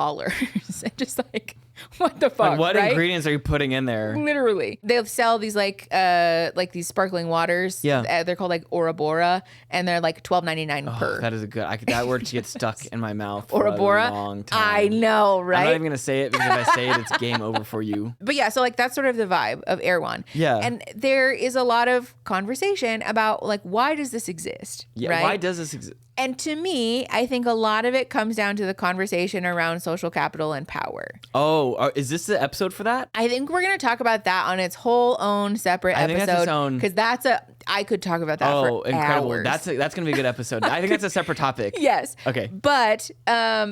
Just like, what the fuck? Like what ingredients are you putting in there? Literally. They'll sell these like these sparkling waters. Yeah. They're called like Ouroboros and they're like $12.99 per. That is a good, that word gets stuck in my mouth for Ouroboros? a long time. I know, right? I'm not even going to say it because if I say it, it's game over for you. But yeah, so like that's sort of the vibe of Erewhon. Yeah. And there is a lot of conversation about like, why does this exist? Yeah. Right? Why does this exist? And to me, I think a lot of it comes down to the conversation around social capital and power. Oh, is this the episode for that? I think we're going to talk about that on its whole own separate episode. think that's its own. Because I could talk about that for incredible. hours. That's going to be a good episode. I think that's a separate topic. Yes. Okay. But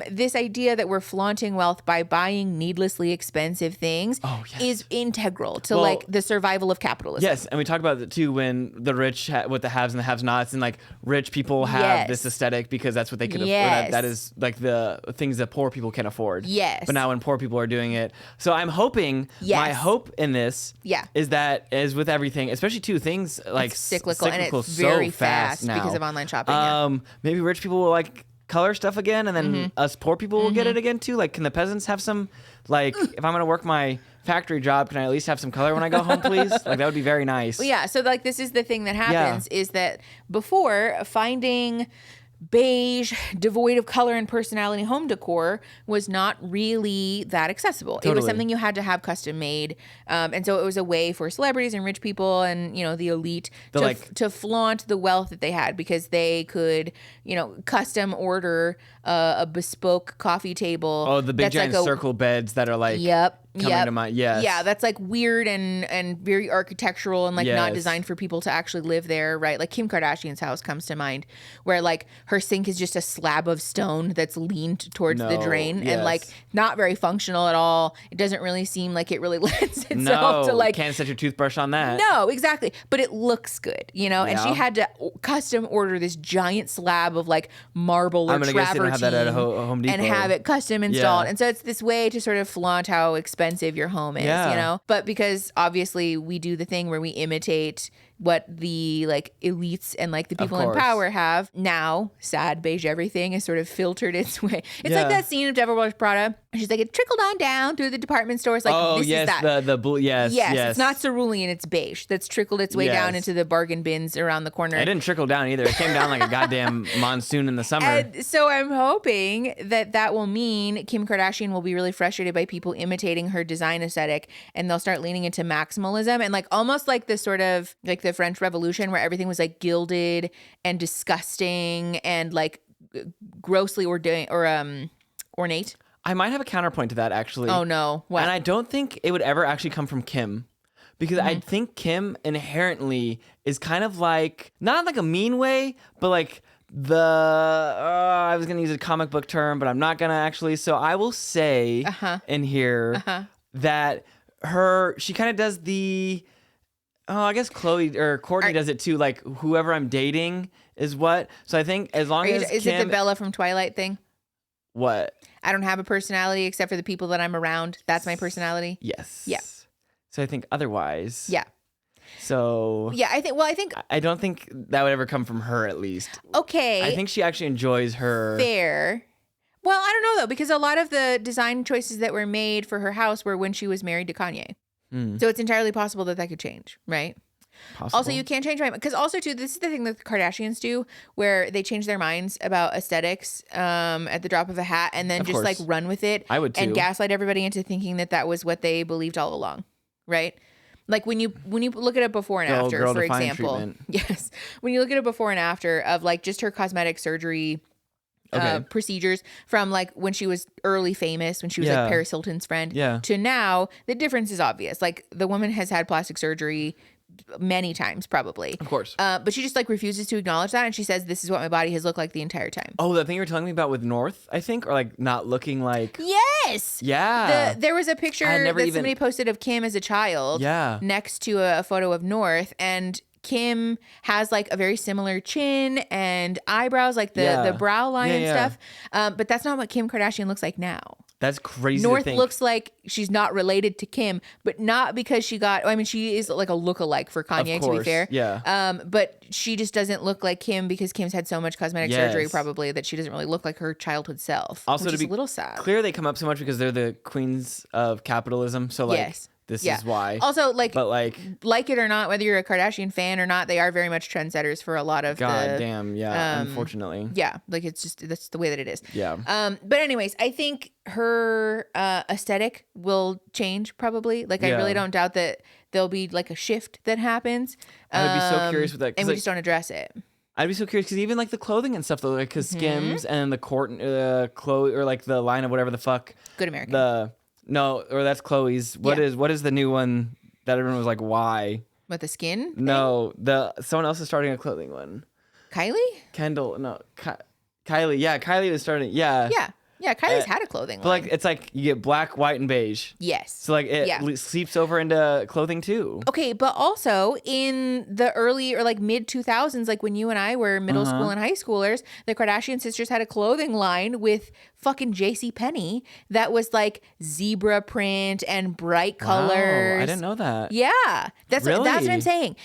this idea that we're flaunting wealth by buying needlessly expensive things is integral to like the survival of capitalism. Yes, and we talked about it too when the rich, with the haves and the have-nots, and like rich people have this aesthetic because that's what they can afford. That is like the things that poor people can afford. Yes. But now when poor people are doing it, so I'm hoping. My hope in this. Is that as with everything, especially too things like it's cyclical and it's very so fast now. because of online shopping. Maybe rich people will like color stuff again, and then us poor people will get it again too. Like, can the peasants have some? Like, if I'm gonna work my factory job, can I at least have some color when I go home, please? Like, that would be very nice. Well, yeah. So like, this is the thing that happens is that before finding beige, devoid of color and personality home decor was not really that accessible. It was something you had to have custom made. And so it was a way for celebrities and rich people and, the elite to flaunt the wealth that they had because they could, custom order a bespoke coffee table. Oh, the big giant circle beds that are like... Coming to mind, yes. Yeah, that's like weird and very architectural and like not designed for people to actually live there, right? Like Kim Kardashian's house comes to mind, where like her sink is just a slab of stone that's leaned towards the drain and like not very functional at all. It doesn't really seem like it really lends itself to like... can't set your toothbrush on that. No, exactly. But it looks good, And she had to custom order this giant slab of like marble or travertine have that at Home Depot. and have it custom installed. And so it's this way to sort of flaunt how expensive your home is, But because obviously we do the thing where we imitate what the like elites and like the people in power have, now sad beige everything is sort of filtered its way. It's like that scene of Devil Wears Prada. She's like, it trickled on down through the department stores. Like, this is that. the blue, yes. It's not cerulean, it's beige. That's trickled its way down into the bargain bins around the corner. It didn't trickle down either. It came down like a goddamn monsoon in the summer. And so I'm hoping that will mean Kim Kardashian will be really frustrated by people imitating her design aesthetic, and they'll start leaning into maximalism and like almost like this sort of like the French Revolution where everything was like gilded and disgusting and like grossly ornate. I might have a counterpoint to that, actually. Oh, no. What? And I don't think it would ever actually come from Kim. Because I think Kim inherently is kind of like, not like a mean way, but like I was going to use a comic book term, but I'm not going to actually. So I will say in here that she kind of does the, I guess Chloe or Courtney does it too. Like, whoever I'm dating is what. So I think as long as Is it the Bella from Twilight thing? What? I don't have a personality except for the people that I'm around. That's my personality. Yes. Yeah. So I think otherwise. Yeah. So. Yeah, I don't think that would ever come from her, at least. Okay. I think she actually enjoys her. Fair. Well, I don't know though, because a lot of the design choices that were made for her house were when she was married to Kanye. So it's entirely possible that could change, right? Possible. Also, you can't change my mind. Because also, too, this is the thing that the Kardashians do, where they change their minds about aesthetics at the drop of a hat and then of just course. like run with it. I would too. And gaslight everybody into thinking that was what they believed all along, right? Like when you look at a before and after, for example. Treatment. Yes. When you look at a before and after of like just her cosmetic surgery procedures from like when she was early famous, when she was like Paris Hilton's friend, to now, the difference is obvious. Like the woman has had plastic surgery many times, probably. Of course. But she just like refuses to acknowledge that. And she says, this is what my body has looked like the entire time. Oh, the thing you were telling me about with North, I think, or like not looking like. Yes. Yeah. There was a picture somebody posted of Kim as a child next to a photo of North, and Kim has like a very similar chin and eyebrows, like the brow line and stuff. But that's not what Kim Kardashian looks like now. That's crazy. North looks like she's not related to Kim, but not because she is like a lookalike for Kanye, to be fair. Yeah. But she just doesn't look like Kim because Kim's had so much cosmetic surgery probably that she doesn't really look like her childhood self. Also, which to be a little sad. Clear, they come up so much because they're the queens of capitalism. So like. This is why. Also, like it or not, whether you're a Kardashian fan or not, they are very much trendsetters for a lot of unfortunately. Yeah, like that's the way that it is. Yeah. But anyways, I think her aesthetic will change probably. Like I really don't doubt that there'll be like a shift that happens. I would be so curious with that. And we just don't address it. I'd be so curious because even like the clothing and stuff, though, like because Skims and the Chloe or like the line of whatever the fuck. Good American. That's Chloe's. What is the new one that everyone was like, why? With the skin? No, someone else is starting a clothing one. Kylie? Kendall, no, Kylie. Yeah, Kylie was starting. Yeah. Yeah, Kylie's had a clothing line. But like it's like you get black, white, and beige. Yes. So like it seeps over into clothing too. Okay, but also in the early or like mid 2000s, like when you and I were middle school and high schoolers, the Kardashian sisters had a clothing line with fucking JCPenney that was like zebra print and bright colors. I didn't know that. Yeah, that's what I'm saying.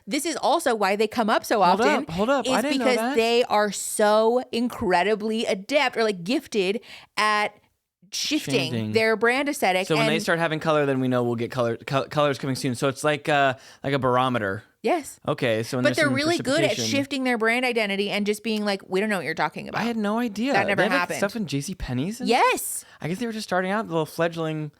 This is also why they come up so often. Hold up. I didn't know that. Is because they are so incredibly adept or like gifted at shifting their brand aesthetic. So when they start having color, then we know we'll get colors coming soon. So it's like a barometer. Yes. Okay. So but they're really good at shifting their brand identity and just being like, we don't know what you're talking about. I had no idea. That never happened. Stuff in JCPenney's? Yes. I guess they were just starting out, the little fledgling.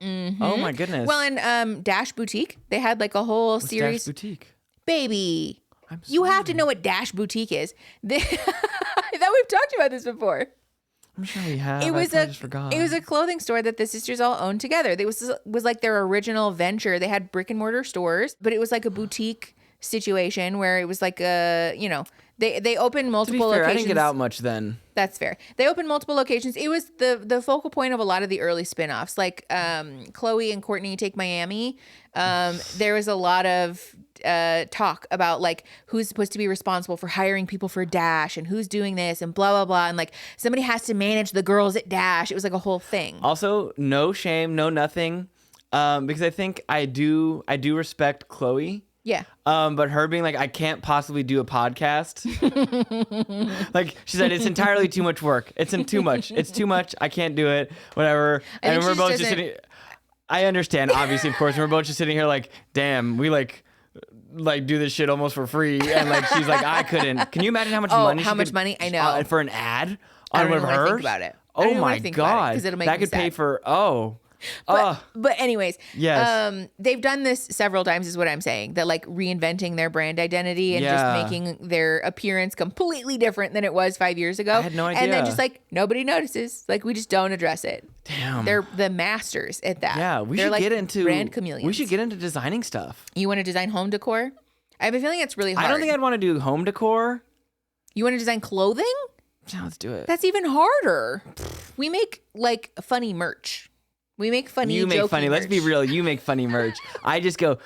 Oh my goodness. Well, in Dash Boutique, they had like a whole series. Dash Boutique? Baby. You have to know what Dash Boutique is. I thought we've talked about this before. I'm sure we have. I just forgot. It was a clothing store that the sisters all owned together. It was like their original venture. They had brick and mortar stores, but it was like a boutique situation where it was like they opened multiple locations. I didn't get out much then. That's fair. They opened multiple locations. It was the focal point of a lot of the early spinoffs, like Chloe and Kourtney Take Miami. There was a lot of talk about like who's supposed to be responsible for hiring people for Dash and who's doing this and blah blah blah, and like somebody has to manage the girls at Dash. It was like a whole thing. Also, no shame, no nothing, because I think I do respect Chloe. Yeah. But her being like, I can't possibly do a podcast. Like she said, it's entirely too much work. It's too much. It's too much. I can't do it. Whatever. And we're both just sitting. I understand, obviously, of course. And we're both just sitting here like, damn, we like do this shit almost for free. And like she's like, I couldn't. Can you imagine how much money? How much money? I know. For an ad on one of hers. Think about it. Oh my god, because it'll make that could pay for But anyways, yes. They've done this several times is what I'm saying, that like reinventing their brand identity and just making their appearance completely different than it was 5 years ago. I had no idea. And then just like nobody notices, like we just don't address it. Damn. They're the masters at that. Yeah, They're should like get into brand chameleons. We should get into designing stuff. You want to design home decor? I have a feeling it's really hard. I don't think I'd want to do home decor. You want to design clothing? Yeah, let's do it. That's even harder. We make like funny merch. We make funny. You make funny. Merch. Let's be real. You make funny merch. I go,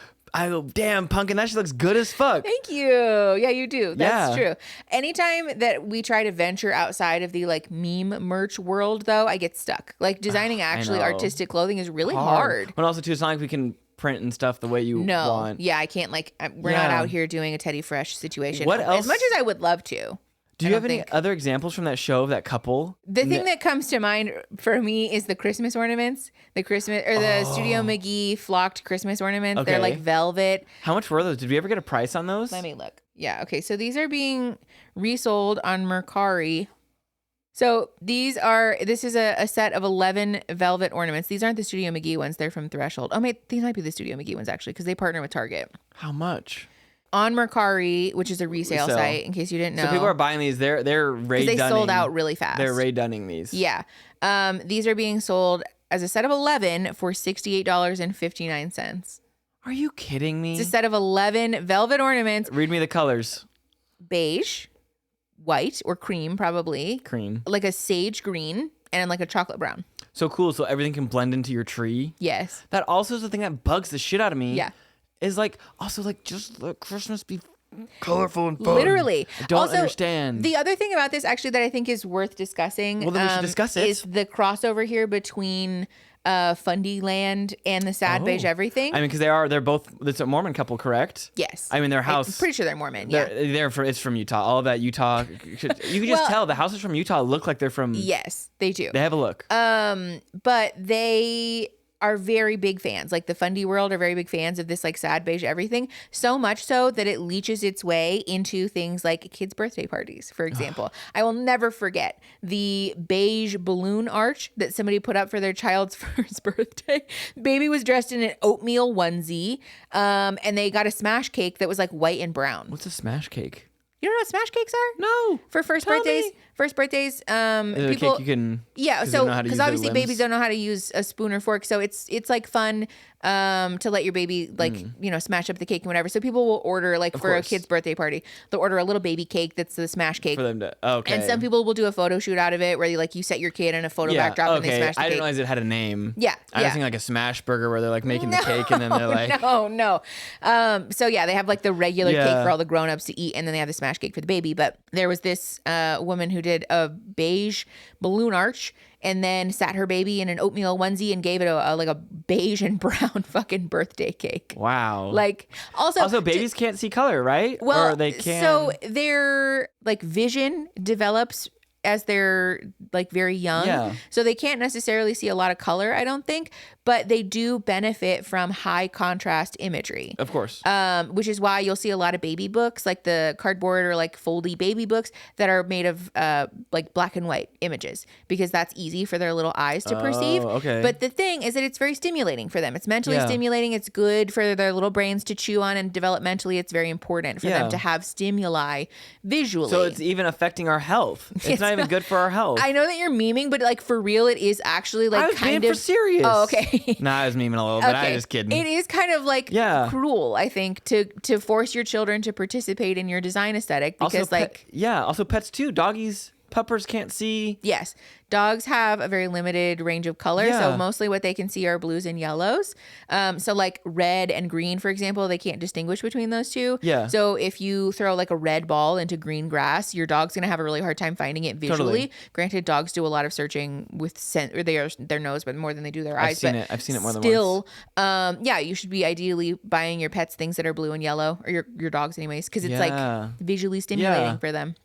damn, Pumpkin, that shit looks good as fuck. Thank you. Yeah, you do. That's true. Anytime that we try to venture outside of the like meme merch world, though, I get stuck. Like designing actually artistic clothing is really hard. But also, too, it's not like we can print and stuff the way you want. Yeah, I can't. Like, we're not out here doing a Teddy Fresh situation. What else? As much as I would love to. Do you have any other examples from that show of that couple? The thing that comes to mind for me is the Christmas ornaments, the Studio McGee flocked Christmas ornaments. Okay. They're like velvet. How much were those? Did we ever get a price on those? Let me look. Yeah. Okay. So these are being resold on Mercari. So this is a set of 11 velvet ornaments. These aren't the Studio McGee ones. They're from Threshold. Oh, these might be the Studio McGee ones actually, because they partner with Target. How much? On Mercari, which is a resale site, in case you didn't know. So people are buying these. They're Ray Dunning. They sold out really fast. They're Ray Dunning these. Yeah. These are being sold as a set of 11 for $68.59. Are you kidding me? It's a set of 11 velvet ornaments. Read me the colors. Beige, white or cream, probably. Cream. Like a sage green and like a chocolate brown. So cool. So everything can blend into your tree. Yes. That also is the thing that bugs the shit out of me. Yeah. Is like also like just let Christmas be colorful and fun. Literally. I don't understand. The other thing about this actually that I think is worth discussing. Well, then we should discuss it. Is the crossover here between Fundyland and the Sad Beige Everything. I mean, because they're both, it's a Mormon couple, correct? Yes. I mean, their house. I'm pretty sure they're Mormon. Yeah. It's from Utah. All of that Utah. You can just tell the houses from Utah look like they're from. Yes, they do. They have a look. But they are very big fans. Like the Fundy world are very big fans of this like Sad Beige Everything. So much so that it leaches its way into things like kids' birthday parties, for example. I will never forget the beige balloon arch that somebody put up for their child's first birthday. Baby was dressed in an oatmeal onesie, and they got a smash cake that was like white and brown. What's a smash cake? You don't know what smash cakes are? No. For first birthdays, Is it a cake you can? Yeah, 'cause so they know how to because use their obviously limbs? babies don't know how to use a spoon or fork, so it's like fun to let your baby like smash up the cake and whatever. So people will order like for a kid's birthday party, they'll order a little baby cake that's the smash cake For them to okay. And some people will do a photo shoot out of it where you set your kid in a photo backdrop and they smash the I cake. didn't realize it had a name. Yeah, I was thinking like a smash burger where they're like making the cake and then they're like no. So yeah, they have like the regular cake for all the grown-ups to eat, and then they have the smash cake for the baby. But there was this woman who did a beige balloon arch and then sat her baby in an oatmeal onesie and gave it a beige and brown fucking birthday cake. Wow. Like also babies can't see color, right? Well, or they can. So their like vision develops as they're like very young. Yeah. So they can't necessarily see a lot of color, I don't think, but they do benefit from high contrast imagery. Of course. Which is why you'll see a lot of baby books, like the cardboard or like foldy baby books that are made of like black and white images, because that's easy for their little eyes to perceive. Okay. But the thing is that it's very stimulating for them. It's mentally stimulating. It's good for their little brains to chew on, and developmentally it's very important for them to have stimuli visually. So it's even affecting our health. It's not even good for our health. I know that you're memeing, but like for real, it is actually like I was kind being of for serious. Oh, okay. Nah, I was memeing a little bit. I was just kidding. It is kind of like cruel, I think, to force your children to participate in your design aesthetic, because also pets too. Doggies, puppers can't see. Yes. Dogs have a very limited range of color. So mostly what they can see are blues and yellows. So like red and green, for example, they can't distinguish between those two. Yeah. So if you throw like a red ball into green grass, your dog's going to have a really hard time finding it visually. Totally. Granted, dogs do a lot of searching with their nose, but more than they do their eyes. I've seen it more than once. Still, you should be ideally buying your pets things that are blue and yellow, or your dogs anyways, because it's like visually stimulating for them.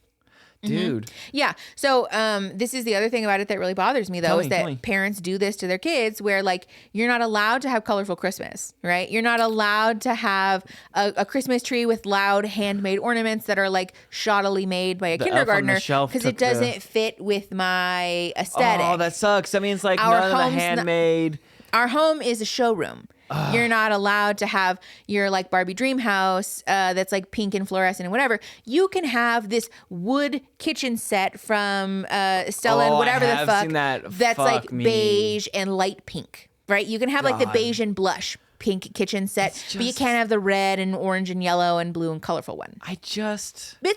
Dude. Yeah. So this is the other thing about it that really bothers me, though, is that parents do this to their kids, where like you're not allowed to have colorful Christmas, right? You're not allowed to have a Christmas tree with loud handmade ornaments that are like shoddily made by a kindergartner, because it doesn't fit with my aesthetic. Oh, that sucks. I mean, it's like none of the handmade. Our home is a showroom. You're not allowed to have your like Barbie dream house that's like pink and fluorescent and whatever. You can have this wood kitchen set from Stella and whatever the fuck that's like beige and light pink, right? You can have like the beige and blush pink kitchen set, but you can't have the red and orange and yellow and blue and colorful one. It's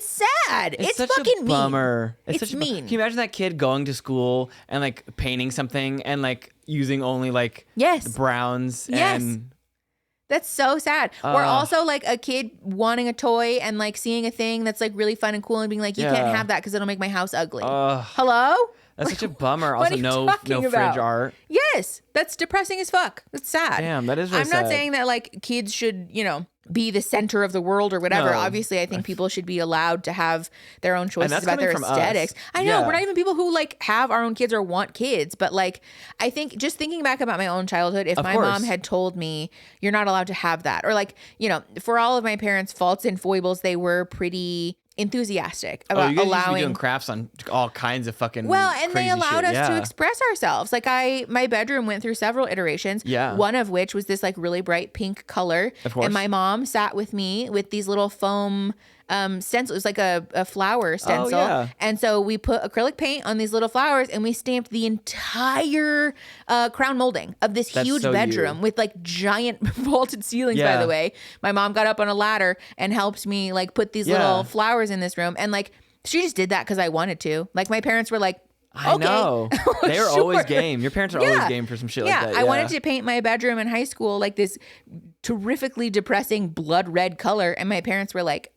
sad. It's such fucking a bummer. mean. It's mean. Can you imagine that kid going to school and like painting something and like using only like browns? And that's so sad. Or also like a kid wanting a toy and like seeing a thing that's like really fun and cool and being like, you can't have that because it'll make my house ugly. Hello? That's such a bummer. Also, no fridge art. Yes, that's depressing as fuck. That's sad. Damn, that is really sad. I'm not saying that like kids should, be the center of the world or whatever. No. Obviously, I think people should be allowed to have their own choices about their aesthetics. I know, we're not even people who like have our own kids or want kids, but like I think just thinking back about my own childhood, if my mom had told me you're not allowed to have that, or like, for all of my parents' faults and foibles, they were pretty enthusiastic about you guys allowing used to be doing crafts on all kinds of fucking and they allowed us to express ourselves. Like my bedroom went through several iterations. One of which was this like really bright pink color. Of course. And my mom sat with me with these little foam stencil. It was like a flower stencil. And so we put acrylic paint on these little flowers and we stamped the entire crown molding of this huge bedroom with like giant vaulted ceilings, by the way. My mom got up on a ladder and helped me like put these little flowers in this room. And like, she just did that because I wanted to. Like my parents were like, I know. They were always game. Your parents are always game for some shit like that. I wanted to paint my bedroom in high school like this terrifically depressing blood red color. And my parents were like,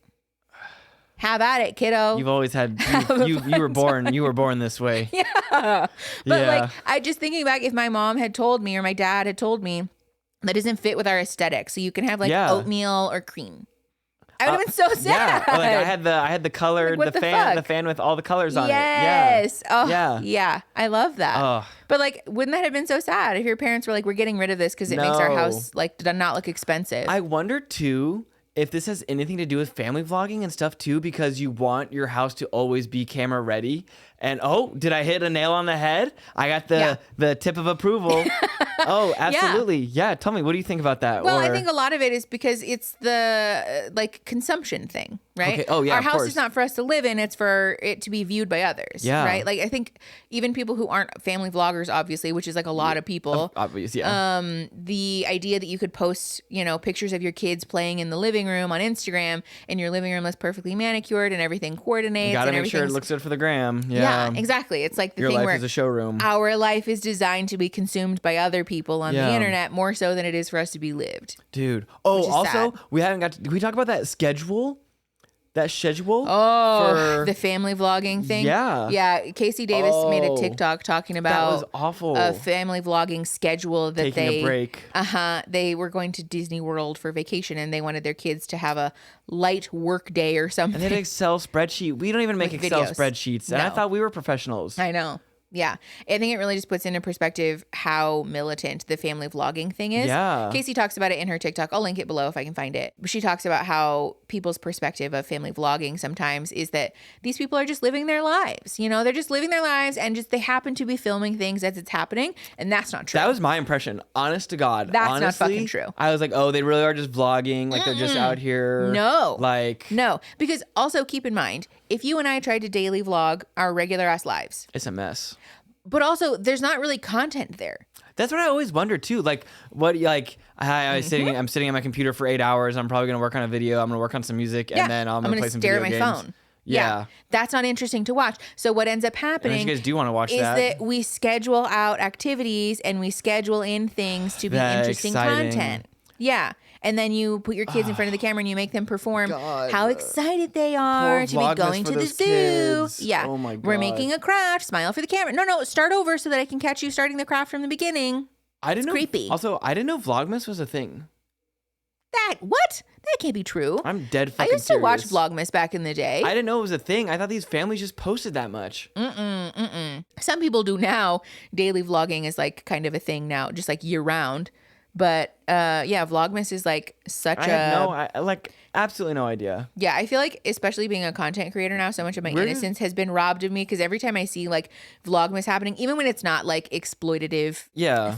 have at it, kiddo. You've always had you were born this way. But like I just thinking back, if my mom had told me or my dad had told me that doesn't fit with our aesthetic, so you can have like oatmeal or cream, I would have been so sad. Like I had the colored like, the fan with all the colors on it. Yes. Oh yeah. I love that. But like, wouldn't that have been so sad if your parents were like, we're getting rid of this because it makes our house like not look expensive? I wonder too if this has anything to do with family vlogging and stuff too, because you want your house to always be camera ready. And did I hit a nail on the head? I got the tip of approval. Oh, absolutely. Yeah. Tell me, what do you think about that? Well, I think a lot of it is because it's the consumption thing, right? Okay. Oh, yeah. Our house is not for us to live in; it's for it to be viewed by others. Yeah. Right. Like I think even people who aren't family vloggers, obviously, which is like a lot of people. Obvious. Yeah. The idea that you could post, pictures of your kids playing in the living room on Instagram, and your living room is perfectly manicured and everything coordinates. You gotta make sure it looks good for the gram. Yeah. Exactly. It's like the your thing life where is a showroom. Our life is designed to be consumed by other people on the internet more so than it is for us to be lived. Dude. Oh, also, sad. Did we talk about that schedule? That schedule? Oh, the family vlogging thing? Yeah. Yeah. Casey Davis made a TikTok talking about that was awful. A family vlogging schedule that taking a break. They were going to Disney World for vacation and they wanted their kids to have a light work day or something. And they had an Excel spreadsheet. We don't even make Excel spreadsheets. And I thought we were professionals. I know. Yeah. I think it really just puts into perspective how militant the family vlogging thing is. Yeah. Casey talks about it in her TikTok. I'll link it below if I can find it. She talks about how people's perspective of family vlogging sometimes is that these people are just living their lives. They're just living their lives and just they happen to be filming things as it's happening. And that's not true. That was my impression. Honest to God. That's honestly, not fucking true. I was like, they really are just vlogging. Like they're just out here. No. No. Because also keep in mind, if you and I tried to daily vlog our regular ass lives. It's a mess. But also, there's not really content there. That's what I always wonder too. Like, I'm sitting at my computer for 8 hours. I'm probably gonna work on a video. I'm gonna work on some music, and then I'm gonna play some video games. Stare at my phone. Yeah. That's not interesting to watch. So what ends up happening you guys do want to watch is that we schedule out activities and we schedule in things to be interesting content. Yeah. And then you put your kids in front of the camera and you make them perform how excited they are to be going to the zoo. Kids. Yeah. Oh my God. We're making a craft. Smile for the camera. No, start over so that I can catch you starting the craft from the beginning. It's creepy. Also, I didn't know Vlogmas was a thing. What? That can't be true. I'm dead fucking I used to watch serious. Vlogmas back in the day. I didn't know it was a thing. I thought these families just posted that much. Some people do now. Daily vlogging is like kind of a thing now, just like year round. But Vlogmas is like such absolutely no idea. Yeah, I feel like especially being a content creator now, so much of my innocence has been robbed of me because every time I see like Vlogmas happening, even when it's not like exploitative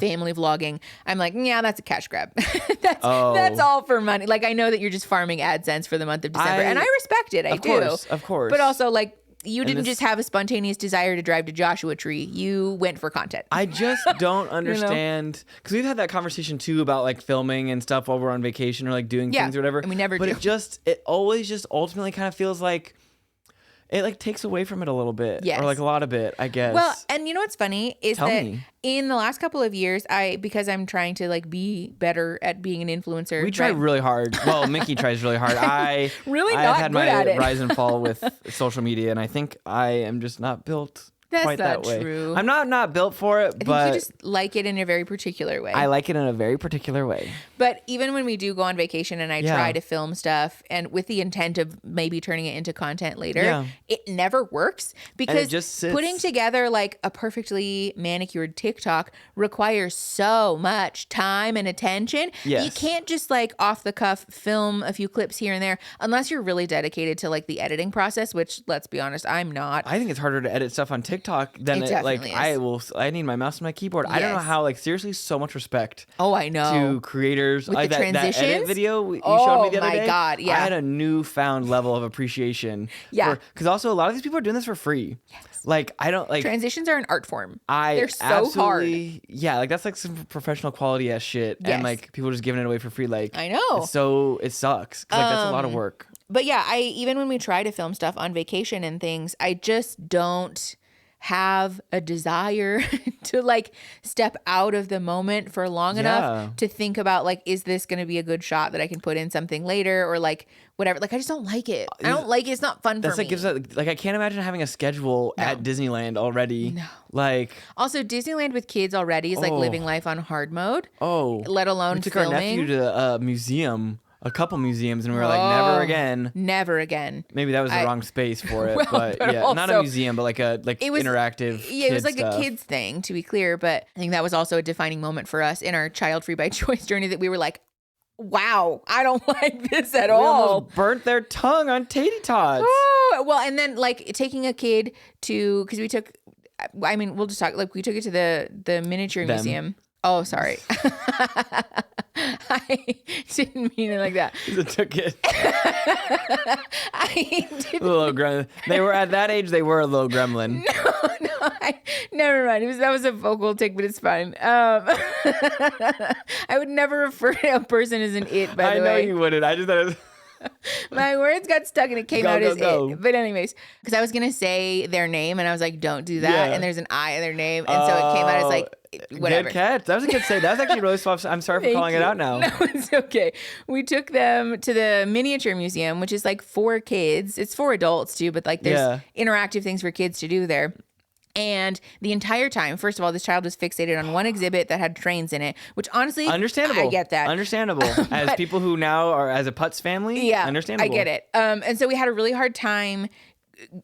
family vlogging, I'm like, yeah, that's a cash grab. That's all for money. Like I know that you're just farming AdSense for the month of December, and I respect it. Of course. But also like you didn't just have a spontaneous desire to drive to Joshua Tree. You went for content. I just don't understand because we've had that conversation too about like filming and stuff while we're on vacation or like doing things or whatever. And we never do. But it always just ultimately kind of feels like it like takes away from it a little bit. Yes. Or like a lot of it, I guess. Well, and you know what's funny is in the last couple of years, because I'm trying to like be better at being an influencer. We try really hard. Well, Mickey tries really hard. I've had my rise and fall with social media, and I think I am just not built quite that way. True. I'm not built for it, but I think you just like it in a very particular way. I like it in a very particular way. But even when we do go on vacation and I try to film stuff and with the intent of maybe turning it into content later, it never works because putting together like a perfectly manicured TikTok requires so much time and attention. Yes. You can't just like off the cuff film a few clips here and there unless you're really dedicated to like the editing process, which let's be honest, I'm not. I think it's harder to edit stuff on TikTok than I need my mouse and my keyboard. Yes. I don't know how, like, seriously, so much respect. Oh, I know. To creators. With the transitions? That edit video you showed me the other day. Oh my God, yeah. I had a newfound level of appreciation. Yeah. Because also a lot of these people are doing this for free. Yes. Like, I don't like. Transitions are an art form. They're so hard. Yeah, like that's like some professional quality ass shit. Yes. And like people just giving it away for free. Like, I know. So it sucks. 'Cause, like, that's a lot of work. But yeah, even when we try to film stuff on vacation and things, I just don't have a desire to like step out of the moment for long enough to think about like, is this going to be a good shot that I can put in something later or like whatever. Like I just don't like it. I don't like it. It's not fun for me. Like I can't imagine having a schedule at Disneyland already. No. Like also Disneyland with kids already is like living life on hard mode. Oh. Let alone we took filming. Our nephew to a museum. A couple museums, and we were like, never again. Never again. Maybe that was the wrong space for it, but yeah, also, not a museum, but like a interactive. Yeah, it was like stuff. A kids thing, to be clear. But I think that was also a defining moment for us in our child free by choice journey that we were like, Wow, I don't like this at We all. almost burnt their tongue on taty tots. Oh, well, and then like taking a kid to, because we took, I mean, we'll just talk, like we took it to the miniature museum. Oh, sorry. I didn't mean it like that. It took it. I didn't. A little gremlin. They were at that age. They were a little gremlin. Never mind. That was a vocal tick, but it's fine. I would never refer to a person as an it. By the way, I know you wouldn't. I just thought it was. My words got stuck and it came out as it. But anyways, because I was gonna say their name and I was like, don't do that. Yeah. And there's an I in their name, and so it came out as like whatever. Good catch. That was a good say. That was actually really soft. I'm sorry for calling it out now. No, it's okay. We took them to the miniature museum, which is like for kids. It's for adults too, but like there's interactive things for kids to do there. And the entire time, first of all, this child was fixated on one exhibit that had trains in it, which honestly, understandable. I get that. Understandable. As people who now are as a Putz family, understandable. I get it. And so we had a really hard time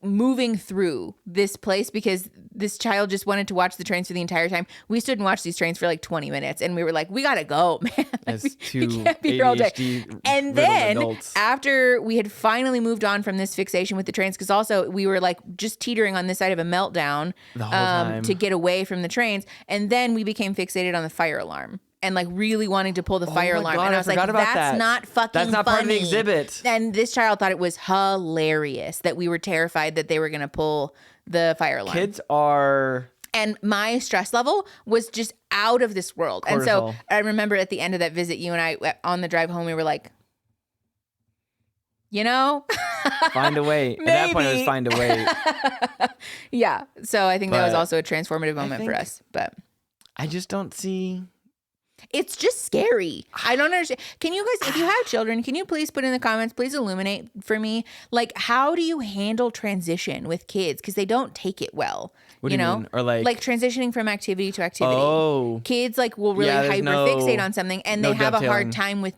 moving through this place because this child just wanted to watch the trains for the entire time. We stood and watched these trains for like 20 minutes and we were like, we gotta go, man. Like, we can't be here all day. And then after we had finally moved on from this fixation with the trains, because also we were like just teetering on this side of a meltdown the whole time. To get away from the trains. And then we became fixated on the fire alarm. And like really wanting to pull the fire alarm. God, and I was like, that's not fucking funny. That's not part of the exhibit. And this child thought it was hilarious that we were terrified that they were going to pull the fire alarm. Kids are... And my stress level was just out of this world. Cortisol. And so I remember at the end of that visit, you and I, on the drive home, we were like, you know? Find a way. At that point, it was find a way. Yeah. So I think that was also a transformative moment for us. But I just don't see... It's just scary. I don't understand. Can you guys, if you have children, can you please put in the comments, please illuminate for me, like, how do you handle transition with kids? Because they don't take it well. What do you know? Mean? Or like transitioning from activity to activity. Oh. Kids like will really hyperfixate on something and they have a hard time with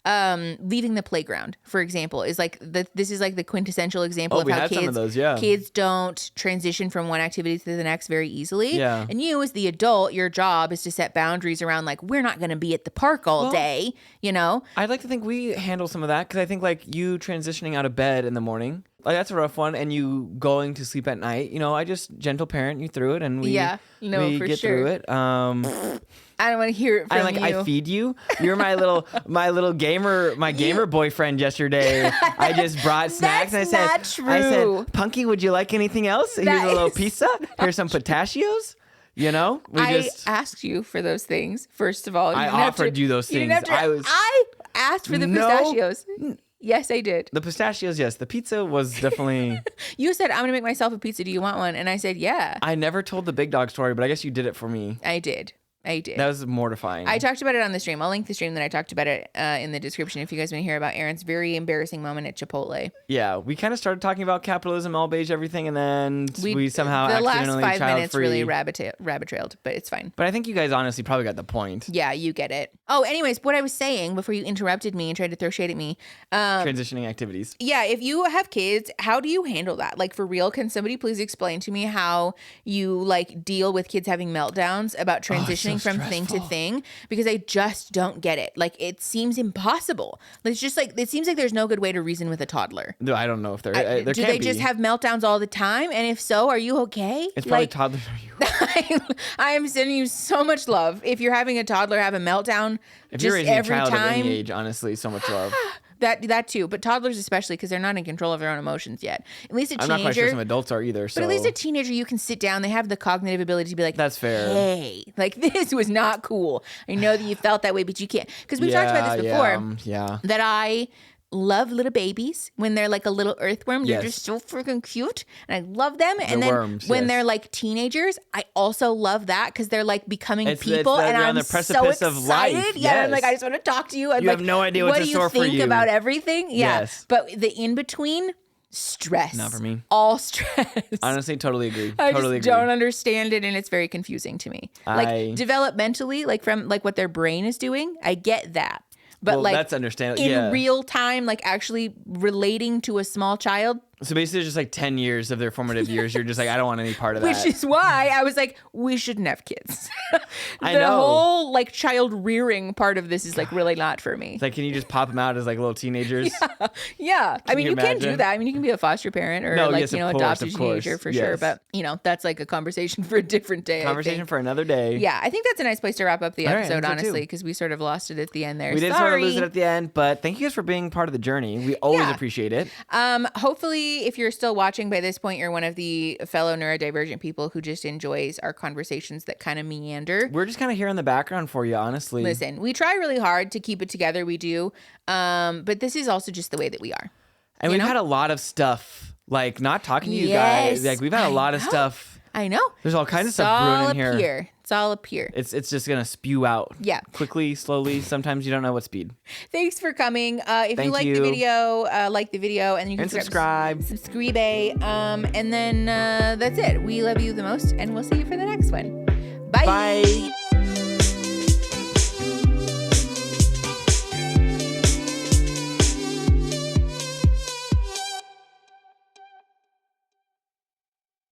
leaving the playground, for example, is like this is like the quintessential example of how kids don't transition from one activity to the next very easily. Yeah. And you as the adult, your job is to set boundaries around like, we're not going to be at the park all day, you know? I'd like to think we handle some of that because I think like you transitioning out of bed in the morning, like that's a rough one, and you going to sleep at night, you know, I just gentle parent you through it and we get through it. I don't want to hear it from you. I feed you. You're my little gamer boyfriend yesterday. I just brought snacks and I said, Punky, would you like anything else? Here's a little pizza. Here's some pistachios. You know, I asked you for those things. First of all, I offered you those things. I asked for the pistachios. Yes, I did. The pistachios, yes. The pizza was definitely... You said, I'm going to make myself a pizza. Do you want one? And I said, yeah. I never told the big dog story, but I guess you did it for me. I did. That was mortifying. I talked about it on the stream. I'll link the stream that I talked about it in the description if you guys want to hear about Aaron's very embarrassing moment at Chipotle. Yeah, we kind of started talking about capitalism, all beige, everything, and then we somehow the accidentally last 5 minutes really rabbit trailed, but it's fine. But I think you guys honestly probably got the point. Yeah, you get it. Oh, anyways, what I was saying before you interrupted me and tried to throw shade at me. Transitioning activities. Yeah, if you have kids, how do you handle that? Like for real, can somebody please explain to me how you like deal with kids having meltdowns about transitioning from thing to thing? Because I just don't get it. Like it seems impossible. It's just like it seems like there's no good way to reason with a toddler. No, I don't know if there do they just have meltdowns all the time? And if so, are you okay? It's probably toddlers. Are you? I am sending you so much love. If you're having a toddler have a meltdown, if just you're raising every a child time, of any age, honestly, so much love. That too, but toddlers especially because they're not in control of their own emotions yet. At least a teenager. I'm not quite sure some adults are either. So. But at least a teenager, you can sit down. They have the cognitive ability to be like, "That's fair." Hey, like this was not cool. I know that you felt that way, but you can't because we've talked about this before. That I love little babies when they're like a little earthworm. They're just so freaking cute, and I love them. And then worms, when they're like teenagers, I also love that because they're like becoming people, and on I'm the precipice so of excited. life. Yeah, I'm like I just want to talk to you. You have no idea what's in store for you. What do you think about everything? Yeah, yes. But the in between. Stress. Not for me. All stress. Honestly, totally agree. I just don't understand it, and it's very confusing to me. Like developmentally, like from like what their brain is doing, I get that. But like that's understandable. In real time, like actually relating to a small child, So basically, just like 10 years of their formative years, you're just like, I don't want any part of that. Which is why I was like, we shouldn't have kids. I know. The whole like child rearing part of this is like really not for me. It's like, can you just pop them out as like little teenagers? Yeah. I mean, you can imagine? do that. I mean, you can be a foster parent or No, yes, of course, adopt a of teenager course. for Yes. sure. But, that's like a conversation for a different day. Conversation for another day. Yeah, I think that's a nice place to wrap up the All right, I episode, think so, too. honestly, because we sort of lost it at the end there. We did sort of lose it at the end, but thank you guys for being part of the journey. We always appreciate it. Hopefully, if you're still watching by this point, you're one of the fellow neurodivergent people who just enjoys our conversations that kind of meander. We're just kind of here in the background for you, honestly. Listen, we try really hard to keep it together. We do. But this is also just the way that we are. And we've had a lot of stuff, like not talking to you guys. Like we've had a lot of stuff. I know. There's all kinds of stuff brewing in here. It's all up here. It's just going to spew out. Yeah. Quickly, slowly. Sometimes you don't know what speed. Thanks for coming. If you like the video, and you can subscribe. Subscribe. And then that's it. We love you the most, and we'll see you for the next one. Bye. Bye.